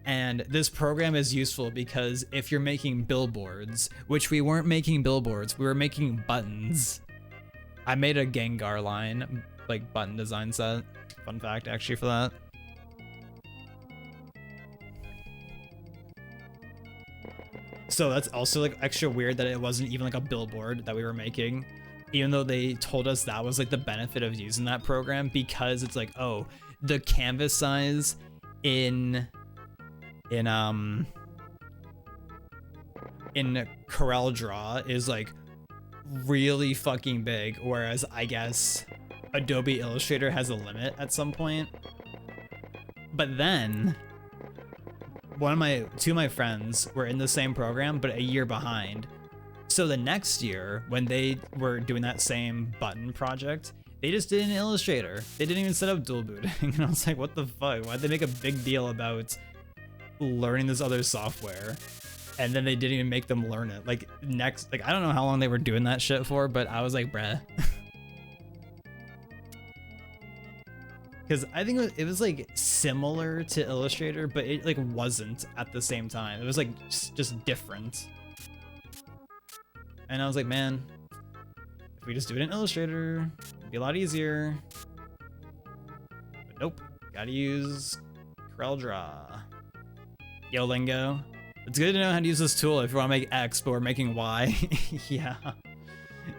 And this program is useful because if you're making billboards, which we weren't making billboards, we were making buttons. I made a Gengar line, like button design set. Fun fact actually for that. So that's also like extra weird that it wasn't even like a billboard that we were making, even though they told us that was like the benefit of using that program, because it's like, oh, the canvas size in CorelDRAW is like really fucking big, whereas I guess Adobe Illustrator has a limit at some point. But then two of my friends were in the same program but a year behind. So the next year when they were doing that same button project, they just did it in Illustrator. They didn't even set up dual booting. And I was like, what the fuck? Why'd they make a big deal about learning this other software? And then they didn't even make them learn it. Like I don't know how long they were doing that shit for, but I was like, bruh. Because I think it was like similar to Illustrator, but it like wasn't at the same time. It was like just different. And I was like, man, if we just do it in Illustrator, it'd be a lot easier. But nope, gotta use CorelDRAW. Yo, Lingo. It's good to know how to use this tool if you want to make X, but we're making Y.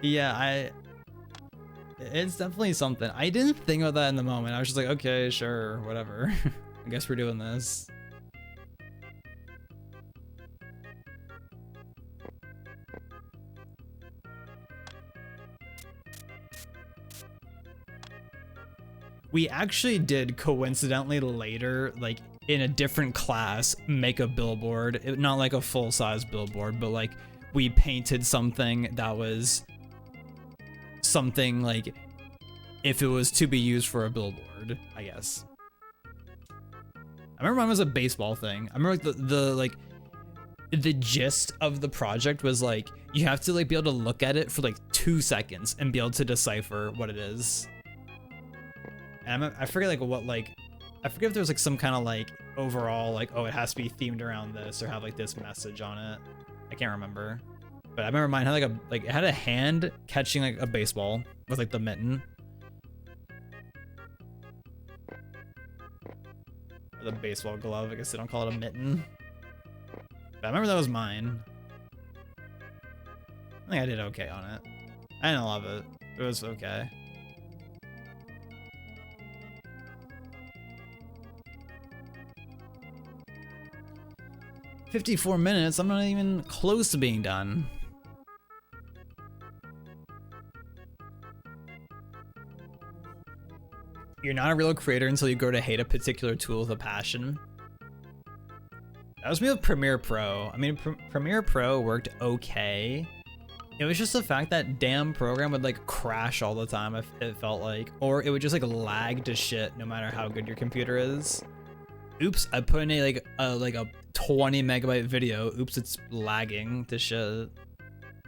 Yeah, it's definitely something. I didn't think about that in the moment. I was just like, okay, sure, whatever. I guess we're doing this. We actually did coincidentally later, like in a different class, make a billboard. Not like a full-size billboard, but like we painted something that was something like if it was to be used for a billboard, I guess. I remember mine was a baseball thing. I remember like the gist of the project was like you have to like be able to look at it for like 2 seconds and be able to decipher what it is. And I forget like what, like I forget if there was like some kind of like overall like, oh, it has to be themed around this or have like this message on it. I can't remember. But I remember mine had like it had a hand catching like a baseball with like the mitten. Or the baseball glove, I guess they don't call it a mitten. But I remember that was mine. I think I did okay on it. I didn't love it. It was okay. "54 minutes, I'm not even close to being done." You're not a real creator until you grow to hate a particular tool with a passion. That was me with Premiere Pro. I mean, Premiere Pro worked okay. It was just the fact that damn program would like crash all the time, if it felt like, or it would just like lag to shit no matter how good your computer is. Oops, I put in a like a 20 megabyte video. Oops, it's lagging to shit.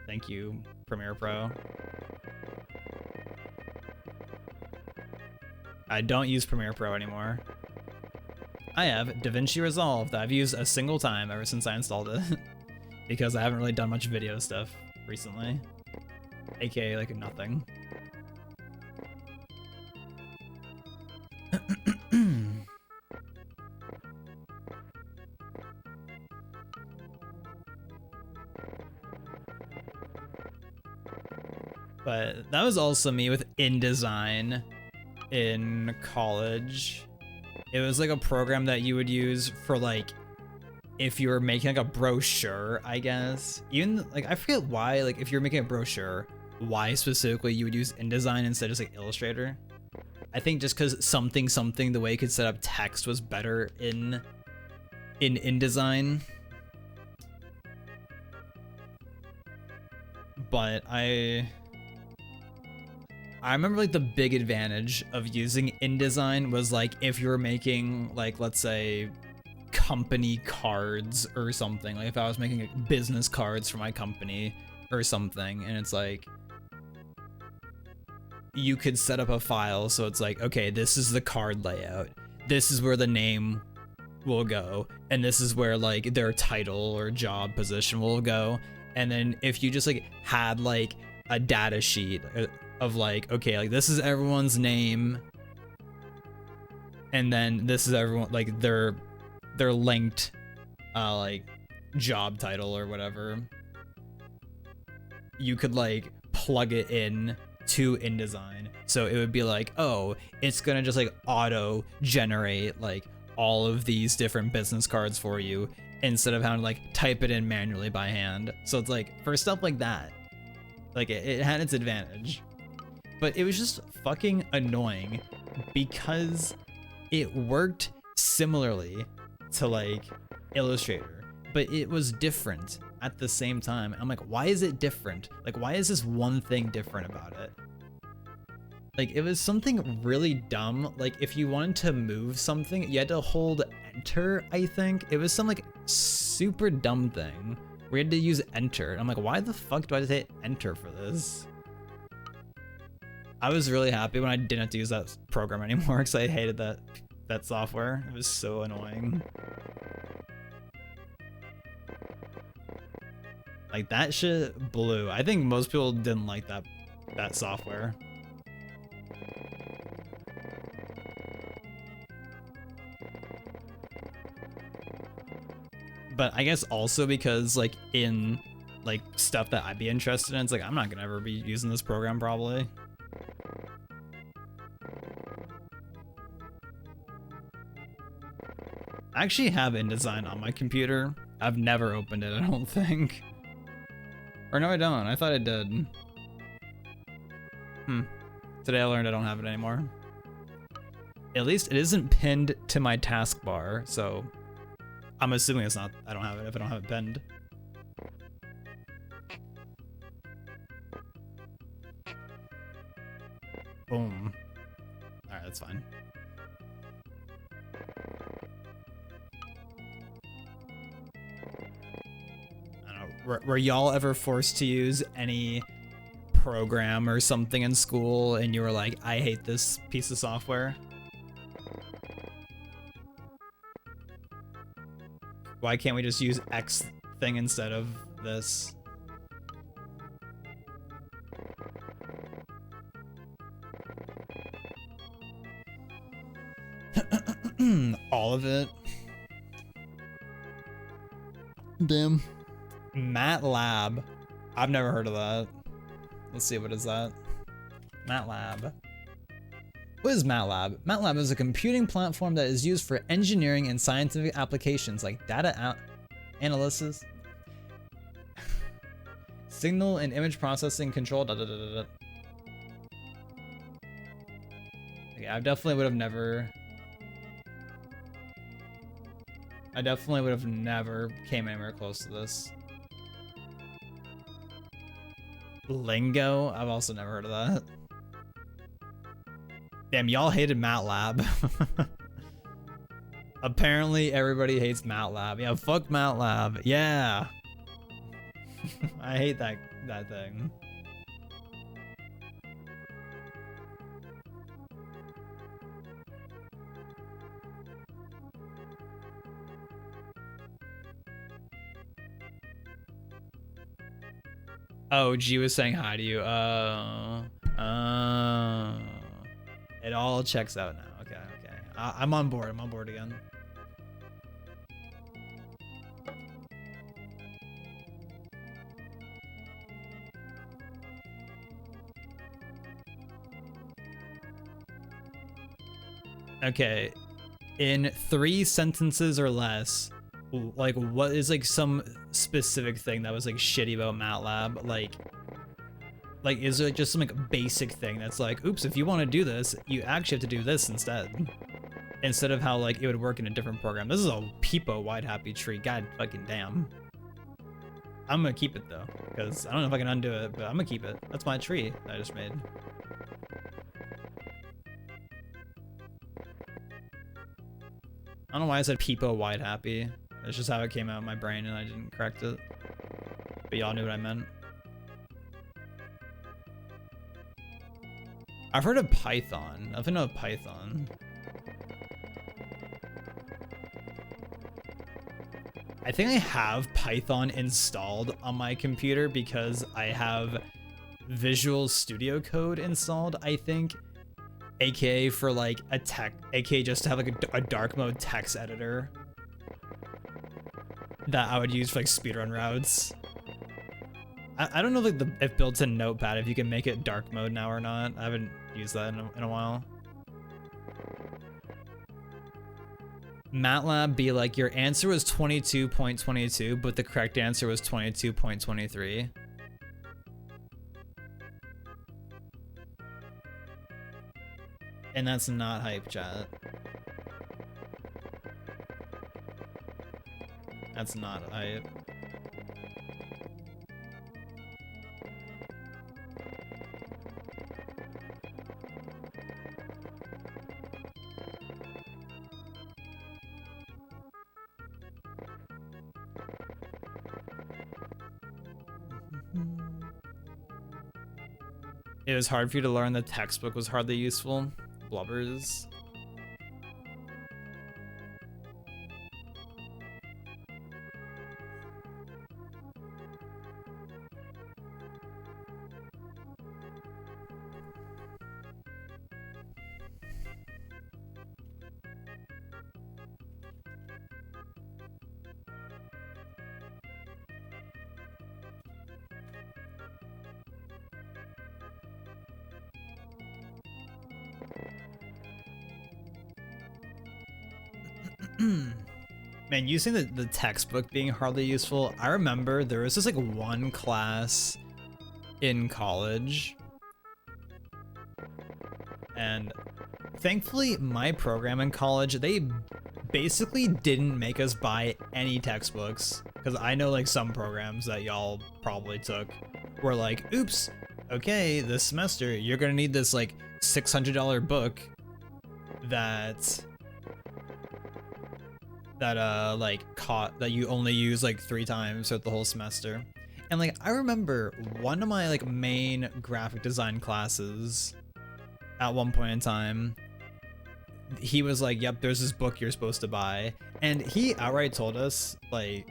Thank you, Premiere Pro. I don't use Premiere Pro anymore. I have DaVinci Resolve that I've used a single time ever since I installed it. Because I haven't really done much video stuff recently. AKA like nothing. But that was also me with InDesign in college. It was like a program that you would use for like if you were making like a brochure, I guess. Even like I forget why, like if you're making a brochure, why specifically you would use InDesign instead of just like Illustrator. I think just because something the way you could set up text was better in InDesign. But I remember like the big advantage of using InDesign was like if you were making like, let's say, company cards or something. Like if I was making like, business cards for my company or something, and it's like you could set up a file so it's like, okay, this is the card layout, this is where the name will go, and this is where like their title or job position will go. And then if you just like had like a data sheet of like, okay, like this is everyone's name, and then this is everyone like their linked like job title or whatever, you could like plug it in to InDesign. So it would be like, oh, it's gonna just like auto generate like all of these different business cards for you instead of having to like type it in manually by hand. So it's like for stuff like that, like it had its advantage, but it was just fucking annoying because it worked similarly to like Illustrator, but it was different at the same time. I'm like, why is it different? Like, why is this one thing different about it? Like, it was something really dumb. Like, if you wanted to move something, you had to hold enter, I think. It was some like super dumb thing. We had to use enter. I'm like, why the fuck do I have to hit enter for this? I was really happy when I didn't have to use that program anymore because I hated that software. It was so annoying. Like that shit blew. I think most people didn't like that software. But I guess also because like in like stuff that I'd be interested in, it's like I'm not gonna ever be using this program probably. I actually have InDesign on my computer. I've never opened it, I don't think. Or no, I don't. I thought I did. Today I learned I don't have it anymore. At least it isn't pinned to my taskbar, so I'm assuming it's not. I don't have it if I don't have it pinned. Boom. Alright, that's fine. Were y'all ever forced to use any program or something in school and you were like, I hate this piece of software? Why can't we just use X thing instead of this? All of it. Damn. MATLAB. I've never heard of that. Let's see, what is that? MATLAB. What is MATLAB? MATLAB is a computing platform that is used for engineering and scientific applications like data analysis, signal and image processing control. Okay, I definitely would have never came anywhere close to this. Lingo? I've also never heard of that. Damn, y'all hated MATLAB. Apparently everybody hates MATLAB. Yeah, fuck MATLAB. Yeah. I hate that thing. Oh, G was saying hi to you. It all checks out now. Okay, okay. I'm on board. I'm on board again. Okay. In 3 sentences or less, like what is like some specific thing that was like shitty about MATLAB? Like is it just some like basic thing that's like, oops, if you want to do this, you actually have to do this instead of how like it would work in a different program. This is a peepo wide happy tree. God fucking damn. I'm gonna keep it though, because I don't know if I can undo it, but I'm gonna keep it. That's my tree that I just made. I don't know why I said Peepo Wide Happy. It's just how it came out in my brain and I didn't correct it. But y'all knew what I meant. I've heard of Python. I've know of Python. I think I have Python installed on my computer because I have Visual Studio Code installed, I think. AKA for like a AKA just to have like a dark mode text editor that I would use for like speedrun routes. I don't know like if built-in Notepad, if you can make it dark mode now or not. I haven't used that in a while. MATLAB be like, your answer was 22.22, but the correct answer was 22.23. And that's not hype, chat. That's not hype. It was hard for you to learn. The textbook was hardly useful. Blubbers. Man, using the textbook being hardly useful, I remember there was this like one class in college, and thankfully my program in college, they basically didn't make us buy any textbooks, because I know like some programs that y'all probably took were like, oops, okay, this semester you're gonna need this like $600 book that that you only use like 3 times throughout the whole semester. And like I remember one of my like main graphic design classes at one point in time, he was like, yep, there's this book you're supposed to buy, and he outright told us like,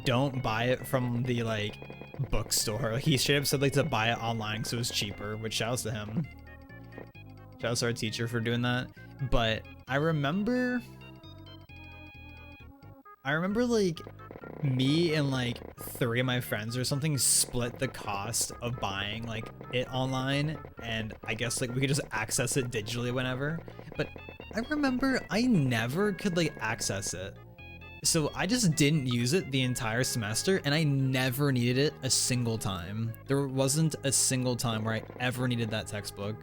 don't buy it from the like bookstore. He straight up said like to buy it online because it was cheaper, which shouts to him. Shouts to our teacher for doing that. But I remember like me and like 3 of my friends or something split the cost of buying like it online, and I guess like we could just access it digitally whenever. But I remember I never could like access it, so I just didn't use it the entire semester, and I never needed it a single time. There wasn't a single time where I ever needed that textbook.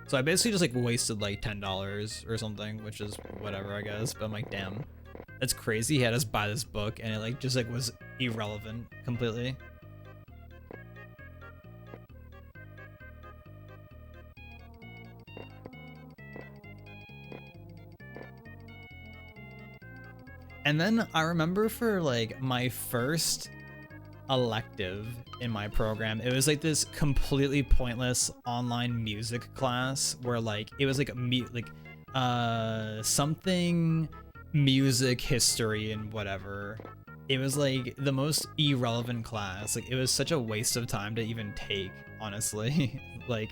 So I basically just like wasted like $10 or something, which is whatever I guess, but I'm like, damn. That's crazy. He had us buy this book and it like just like was irrelevant completely. And then I remember for like my first elective in my program, it was like this completely pointless online music class where like it was like something music history and whatever. It was like the most irrelevant class. Like it was such a waste of time to even take, honestly. Like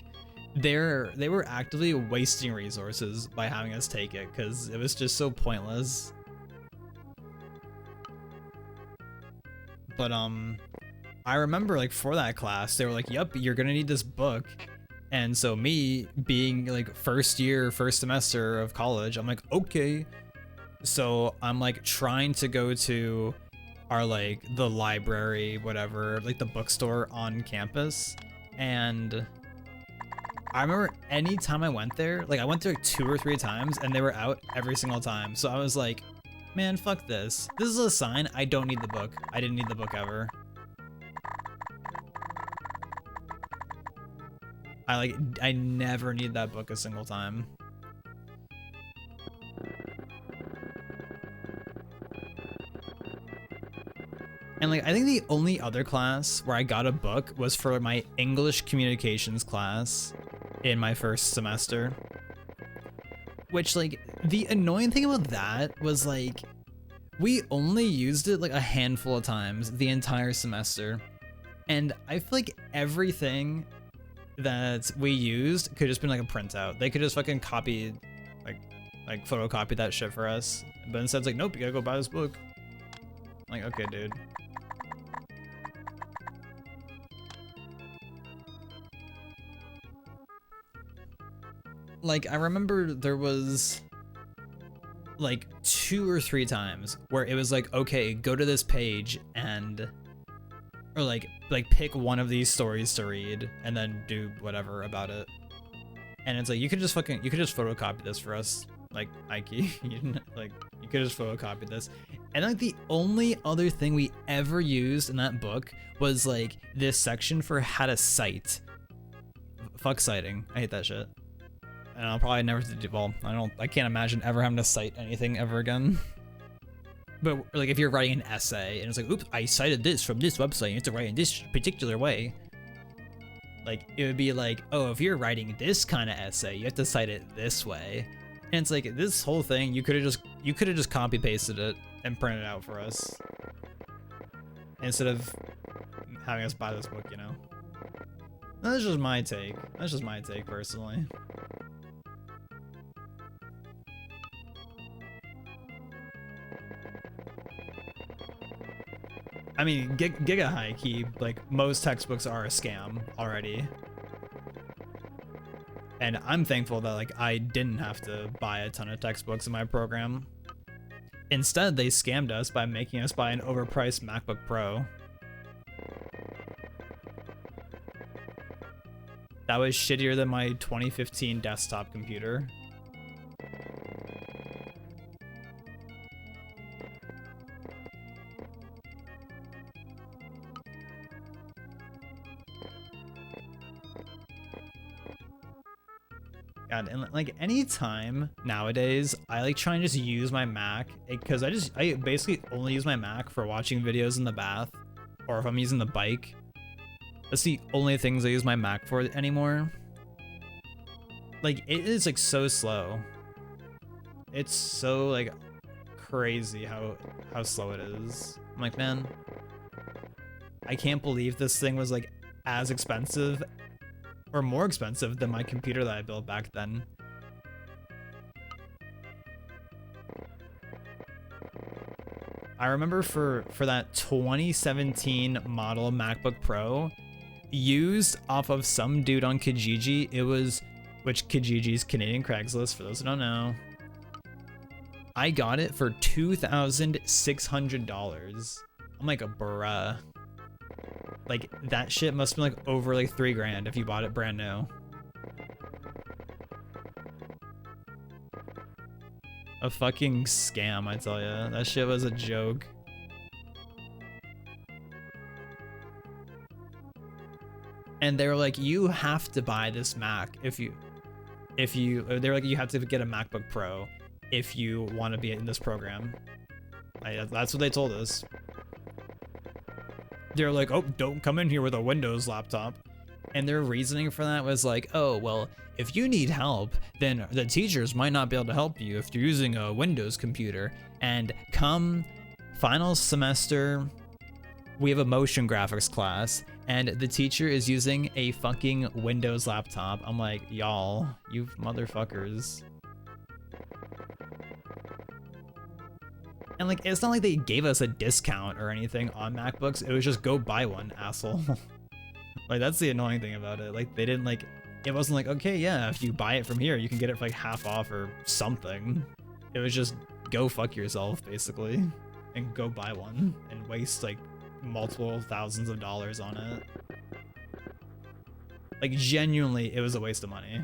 they were actively wasting resources by having us take it because it was just so pointless. But I remember like for that class they were like, yep, you're gonna need this book. And so me being like first semester of college, I'm like, okay. So I'm like trying to go to our like the library, whatever, like the bookstore on campus. And I remember any time I went there, like I went there like 2 or 3 times and they were out every single time. So I was like, man, fuck this. This is a sign I don't need the book. I didn't need the book ever. I never need that book a single time. And like, I think the only other class where I got a book was for my English communications class in my first semester. Which, like, the annoying thing about that was, like, we only used it like a handful of times the entire semester. And I feel like everything that we used could have just been like a printout. They could just fucking copy, like photocopy that shit for us. But instead it's like, nope, you gotta go buy this book. I'm like, okay, dude. Like, I remember there was like 2 or 3 times where it was like, okay, go to this page and, or like pick one of these stories to read and then do whatever about it. And it's like, you could just photocopy this for us. Like, Ike, you could just photocopy this. And like the only other thing we ever used in that book was like this section for how to cite. Fuck citing. I hate that shit. And I'll probably never do, well, I can't imagine ever having to cite anything ever again. But like if you're writing an essay and it's like, oops, I cited this from this website, you have to write in this particular way. Like it would be like, oh, if you're writing this kind of essay, you have to cite it this way. And it's like this whole thing, you could have just copy pasted it and printed it out for us. Instead of having us buy this book, you know. That's just my take. That's just my take personally. I mean, Giga high key, like most textbooks are a scam already. And I'm thankful that like I didn't have to buy a ton of textbooks in my program. Instead, they scammed us by making us buy an overpriced MacBook Pro. That was shittier than my 2015 desktop computer. God, and like anytime nowadays I like try and just use my Mac because I basically only use my Mac for watching videos in the bath or if I'm using the bike. That's the only things I use my Mac for anymore. Like it is like so slow. It's so like crazy how slow it is. I'm like, man, I can't believe this thing was like as expensive or more expensive than my computer that I built back then. I remember for that 2017 model MacBook Pro, used off of some dude on Kijiji, which Kijiji's Canadian Craigslist, for those who don't know. I got it for $2,600. I'm like, bruh. Like, that shit must have been like over like $3,000 if you bought it brand new. A fucking scam, I tell ya. That shit was a joke. And they were like, you have to buy this Mac they were like, you have to get a MacBook Pro if you want to be in this program. That's what they told us. They're like, oh, don't come in here with a Windows laptop. And their reasoning for that was like, oh, well, if you need help, then the teachers might not be able to help you if you're using a Windows computer. And come final semester, we have a motion graphics class, and the teacher is using a fucking Windows laptop. I'm like, y'all, you motherfuckers. And like, it's not like they gave us a discount or anything on MacBooks. It was just go buy one, asshole. Like, that's the annoying thing about it. Like, they didn't like, it wasn't like, okay, yeah, if you buy it from here, you can get it for like half off or something. It was just go fuck yourself, basically, and go buy one and waste like multiple thousands of dollars on it. Like, genuinely, it was a waste of money.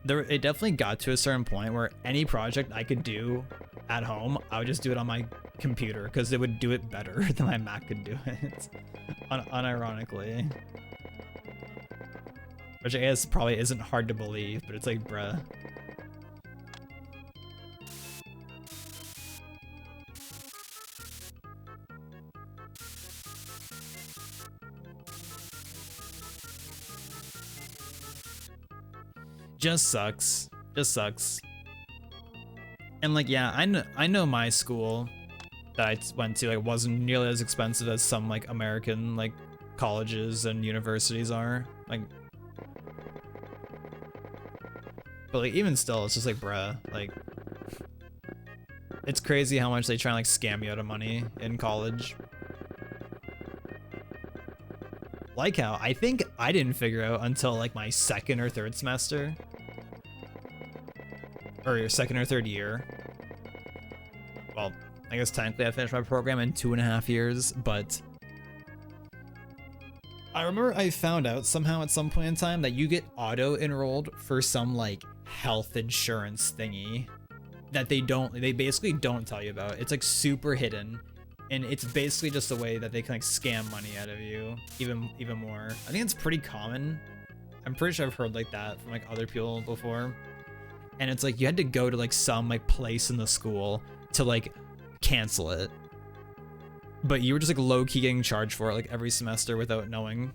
It definitely got to a certain point where any project I could do at home, I would just do it on my computer because it would do it better than my Mac could do it, unironically. Which I guess probably isn't hard to believe, but it's like, bruh. Just sucks. Just sucks. And like, yeah, I know my school that I went to like wasn't nearly as expensive as some like American like colleges and universities are. Like, but like even still, it's just like, bruh, like, it's crazy how much they try and like scam you out of money in college. Like how I think I didn't figure out until like my second or third semester, or your second or third year. Well, I guess technically I finished my program in 2.5 years, but I remember I found out somehow at some point in time that you get auto-enrolled for some like health insurance thingy that they basically don't tell you about. It's like super hidden, and it's basically just a way that they can like scam money out of you even more. I think it's pretty common. I'm pretty sure I've heard like that from like other people before. And it's like you had to go to like some like place in the school to like cancel it, but you were just like low-key getting charged for it like every semester without knowing.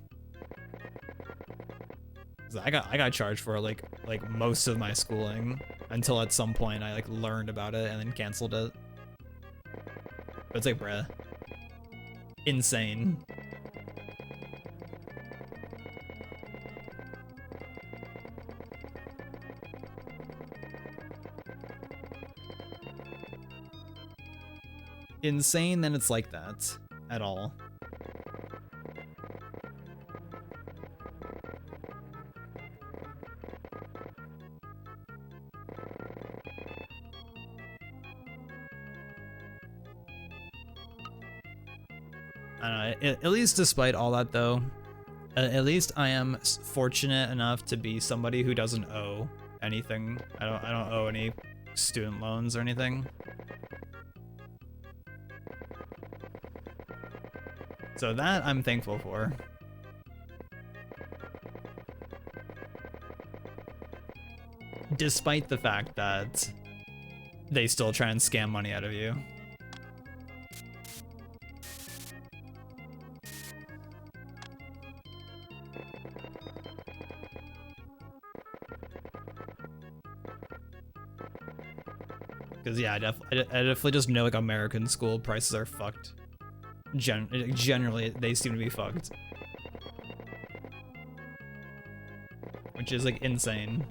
I got charged for it like most of my schooling until at some point I like learned about it and then canceled it. But it's like, bruh, insane. Insane that it's like that at all. I don't know, at least despite all that though, at least I am fortunate enough to be somebody who doesn't owe anything. I don't owe any student loans or anything. So that I'm thankful for. Despite the fact that they still try and scam money out of you. Because yeah, I definitely just know like American school prices are fucked. Generally, they seem to be fucked. Which is like insane.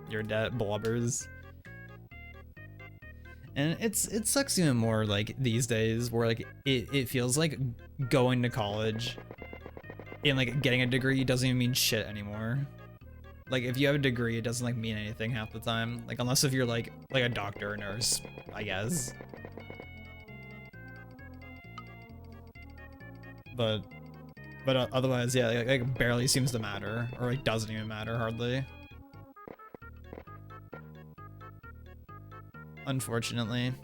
Your debt blubbers. And it sucks even more like these days where like it feels like going to college and like getting a degree doesn't even mean shit anymore. Like if you have a degree, it doesn't like mean anything half the time. Like unless if you're like a doctor or nurse, I guess. But otherwise, yeah, like barely seems to matter, or like doesn't even matter hardly. Unfortunately.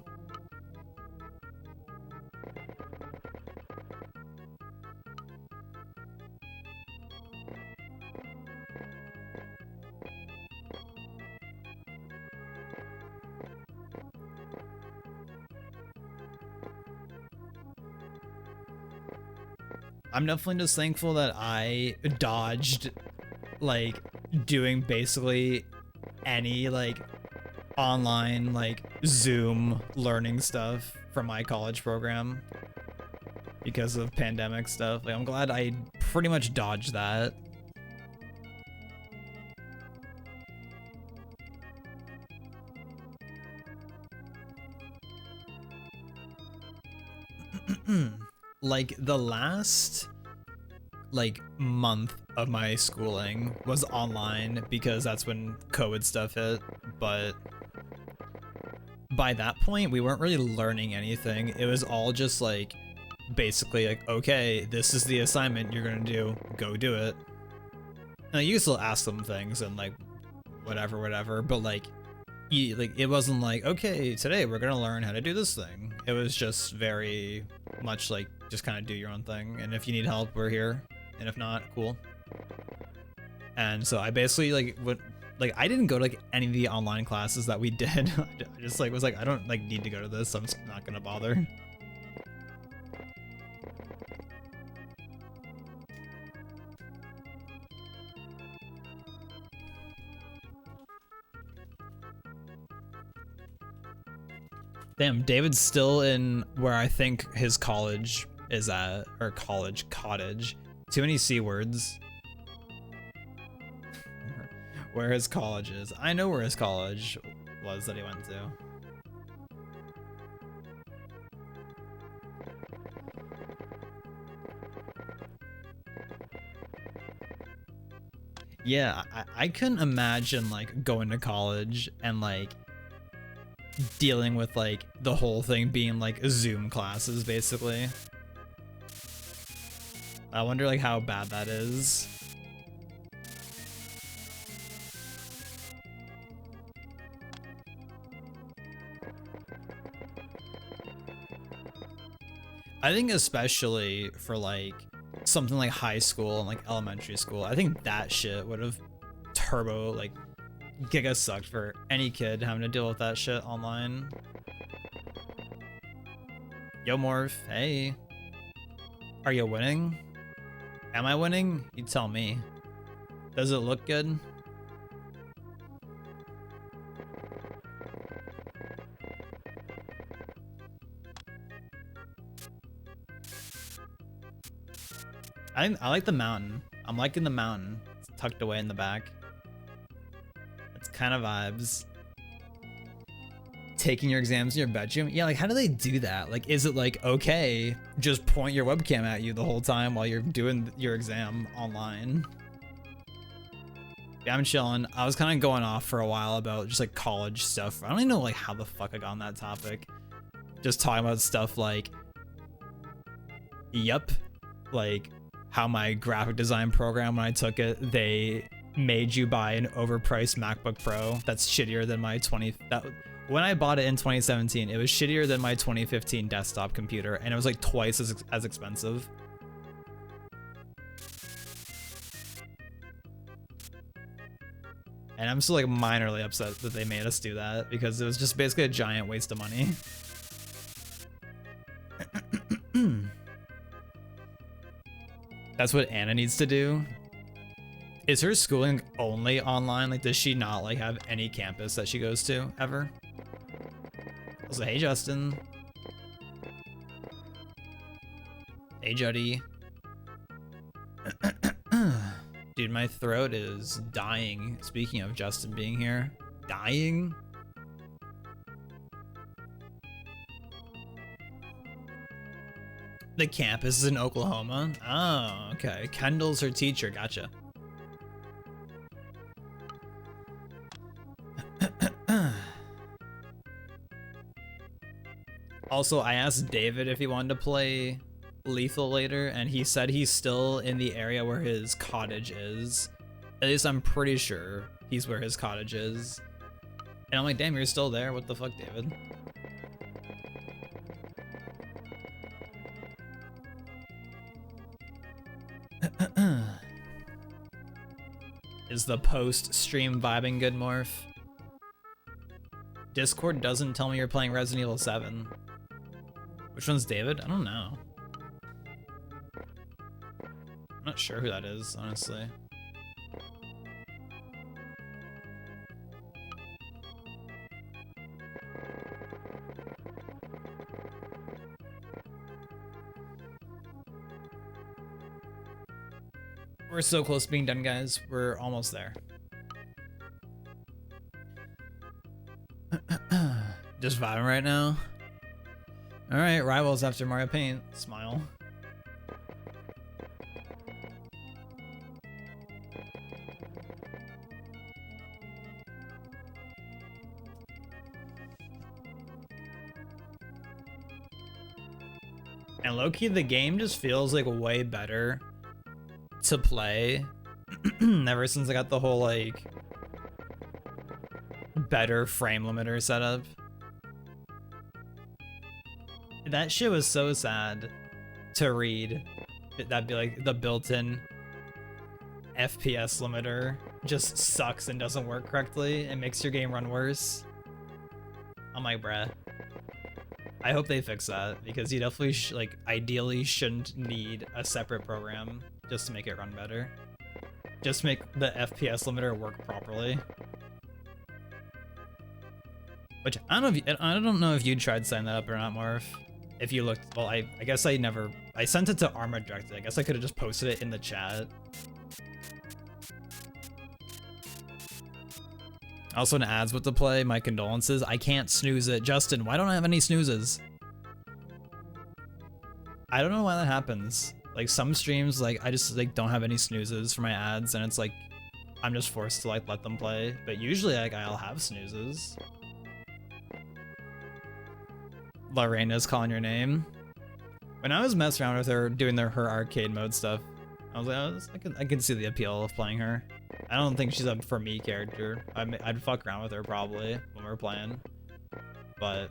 I'm definitely just thankful that I dodged like doing basically any like online like Zoom learning stuff from my college program because of pandemic stuff. Like I'm glad I pretty much dodged that. Like the last like month of my schooling was online because that's when COVID stuff hit, but by that point we weren't really learning anything. It was all just like basically like, okay, this is the assignment you're gonna do, go do it. Now you can still ask them things and like whatever, but like it wasn't like, okay, today we're gonna learn how to do this thing. It was just very much like just kind of do your own thing, and if you need help, we're here, and if not, cool. And so I basically like I didn't go to like any of the online classes that we did. I just like was like, I don't like need to go to this, so I'm just not gonna bother. Damn, David's still in where I think his college is at, or college cottage. Too many C words. Where his college is. I know where his college was that he went to. Yeah, I couldn't imagine like going to college and like dealing with like the whole thing being like Zoom classes basically. I wonder like how bad that is. I think especially for like something like high school and like elementary school, I think that shit would have turbo like giga sucked for any kid having to deal with that shit online. Yo Morph, hey. Are you winning? Am I winning? You tell me. Does it look good? I like the mountain. I'm liking the mountain. It's tucked away in the back. It's kind of vibes. Taking your exams in your bedroom? Yeah, like how do they do that? Like, is it like, okay, just point your webcam at you the whole time while you're doing your exam online? Yeah, I'm chilling. I was kind of going off for a while about just like college stuff. I don't even know like how the fuck I got on that topic. Just talking about stuff like, yep, like how my graphic design program, when I took it, they made you buy an overpriced MacBook Pro that's shittier than my when I bought it in 2017, it was shittier than my 2015 desktop computer, and it was like twice as expensive. And I'm still like minorly upset that they made us do that because it was just basically a giant waste of money. That's what Anna needs to do. Is her schooling only online? Like, does she not like have any campus that she goes to ever? Also, hey Justin. Hey Juddy. Dude, my throat is dying. Speaking of Justin being here. Dying? The campus is in Oklahoma? Oh, okay. Kendall's her teacher, gotcha. Also, I asked David if he wanted to play Lethal later, and he said he's still in the area where his cottage is. At least I'm pretty sure he's where his cottage is. And I'm like, damn, you're still there? What the fuck, David? Is the post-stream vibing good, Morph? Discord doesn't tell me you're playing Resident Evil 7. Which one's David? I don't know. I'm not sure who that is, honestly. We're so close to being done, guys. We're almost there. Just vibing right now. All right, Rivals after Mario Paint. Smile. And low-key, the game just feels like way better to play ever since I got the whole like better frame limiter setup. That shit was so sad to read. That'd be like the built-in FPS limiter just sucks and doesn't work correctly and makes your game run worse. I'm like, bruh. I hope they fix that because you definitely like ideally shouldn't need a separate program just to make it run better. Just make the FPS limiter work properly. Which I don't know if you tried setting that up or not, Morph. If you looked, well, I guess I never, I sent it to Arma directly. I guess I could have just posted it in the chat. Also, an ads with the play. My condolences. I can't snooze it. Justin, why don't I have any snoozes? I don't know why that happens. Like some streams, like I just like don't have any snoozes for my ads, and it's like I'm just forced to like let them play. But usually, like I'll have snoozes. Lorena's calling your name. When I was messing around with her, doing her arcade mode stuff, I was like, I can see the appeal of playing her. I don't think she's a for me character. I'd fuck around with her probably when we're playing, but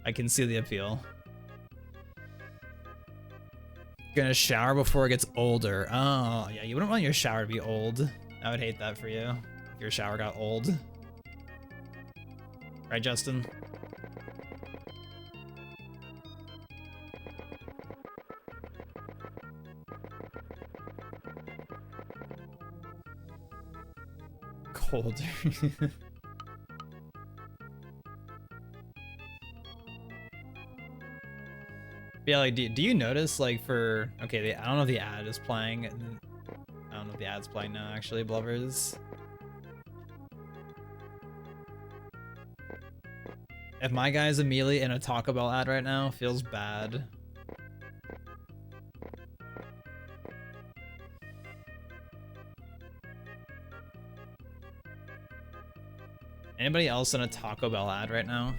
I can see the appeal. Gonna shower before it gets older. Oh yeah, you wouldn't want your shower to be old. I would hate that for you if your shower got old. Right, Justin? Colder. Yeah, like, do you notice, like, for, okay, I don't know if the ad is playing. I don't know if the ad's playing now, actually, Blovers. If my guy's immediately in a Taco Bell ad right now, feels bad. Anybody else in a Taco Bell ad right now?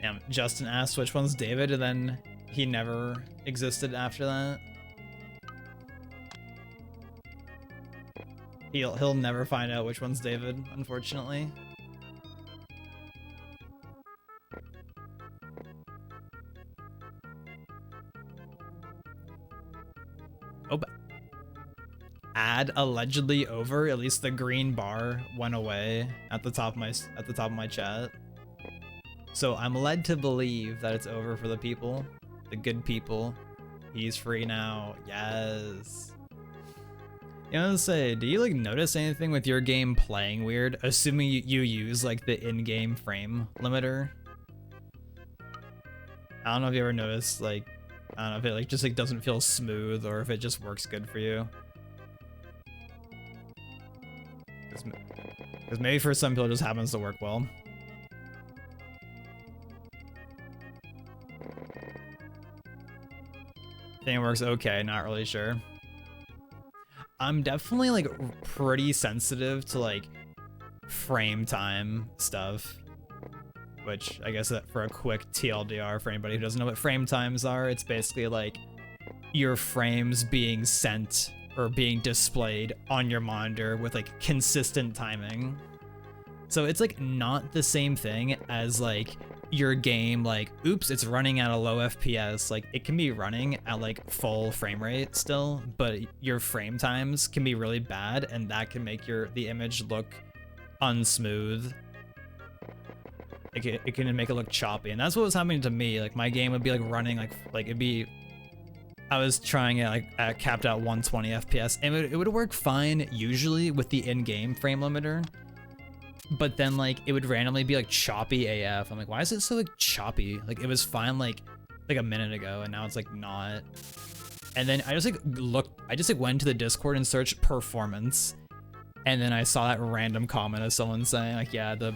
Damn, Justin asked which one's David, and then he never existed after that. He'll never find out which one's David, unfortunately. Oh, ad allegedly over. At least the green bar went away at the top of my chat. So I'm led to believe that it's over for the people, the good people. He's free now. Yes. You know what to say, do you like notice anything with your game playing weird, assuming you use like the in-game frame limiter? I don't know if you ever noticed, like, I don't know if it like just like doesn't feel smooth or if it just works good for you. Because maybe for some people it just happens to work well. I think it works okay, not really sure. I'm definitely like pretty sensitive to like frame time stuff, which I guess that for a quick TLDR for anybody who doesn't know what frame times are, it's basically like your frames being sent or being displayed on your monitor with like consistent timing. So it's like not the same thing as like your game, like, oops, it's running at a low FPS. Like it can be running at like full frame rate still, but your frame times can be really bad, and that can make the image look unsmooth. It can make it look choppy, and that's what was happening to me. Like my game would be like running like it'd be, I was trying it like at capped at 120 FPS, and it would work fine usually with the in-game frame limiter. But then like it would randomly be like choppy AF. I'm like, why is it so like choppy? Like it was fine like a minute ago, and now it's like not. And then I just like went to the Discord and searched performance, and then I saw that random comment of someone saying like, yeah, the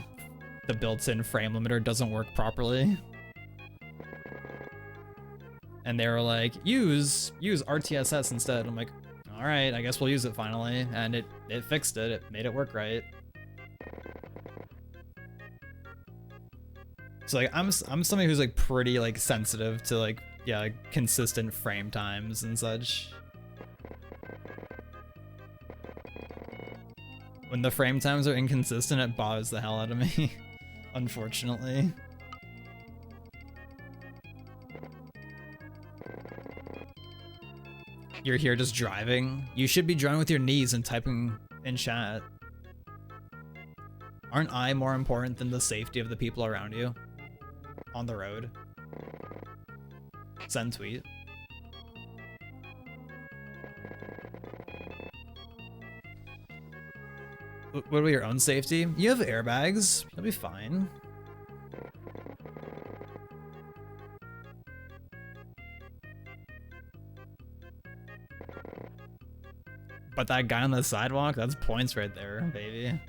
built-in frame limiter doesn't work properly. And they were like, use RTSS instead. I'm like, All right, I guess we'll use it finally, and it fixed it. It made it work right. So like I'm somebody who's like pretty like sensitive to like, yeah, like consistent frame times and such. When the frame times are inconsistent, it bothers the hell out of me, unfortunately. You're here just driving? You should be driving with your knees and typing in chat. Aren't I more important than the safety of the people around you? On the road. Send tweet. What about your own safety? You have airbags. You'll be fine. But that guy on the sidewalk, that's points right there, baby.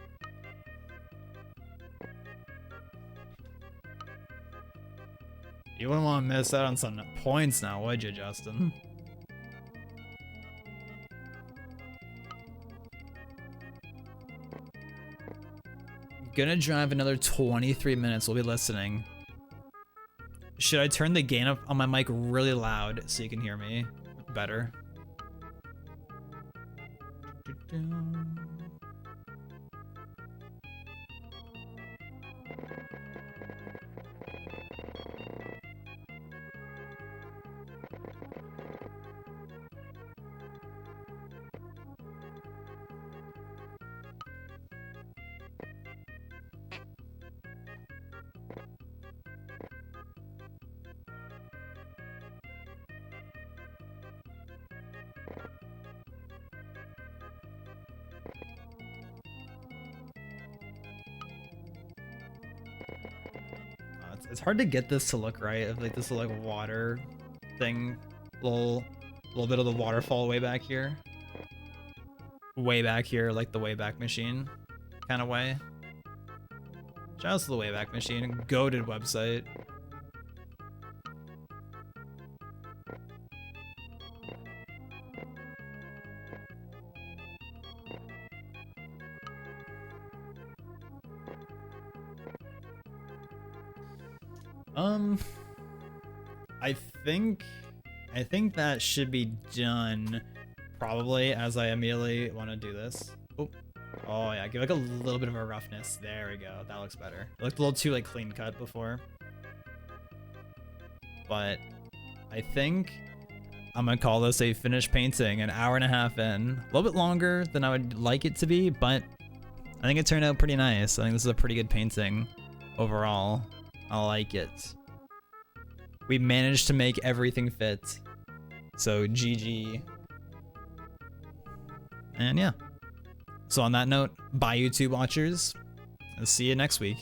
You wouldn't want to miss out on some points now, would you, Justin? Gonna drive another 23 minutes. We'll be listening. Should I turn the gain up on my mic really loud so you can hear me better? It's hard to get this to look right. If like this like water thing, little bit of the waterfall way back here, like the Wayback Machine kind of way. Shout out to the Wayback Machine, goated website. I think that should be done probably, as I immediately want to do this. Oh yeah, give like a little bit of a roughness. There we go. That looks better. It looked a little too like clean cut before. But I think I'm gonna call this a finished painting, an hour and a half in. A little bit longer than I would like it to be, but I think it turned out pretty nice. I think this is a pretty good painting overall. I like it. We managed to make everything fit. So GG. And yeah. So on that note, bye YouTube watchers. I'll see you next week.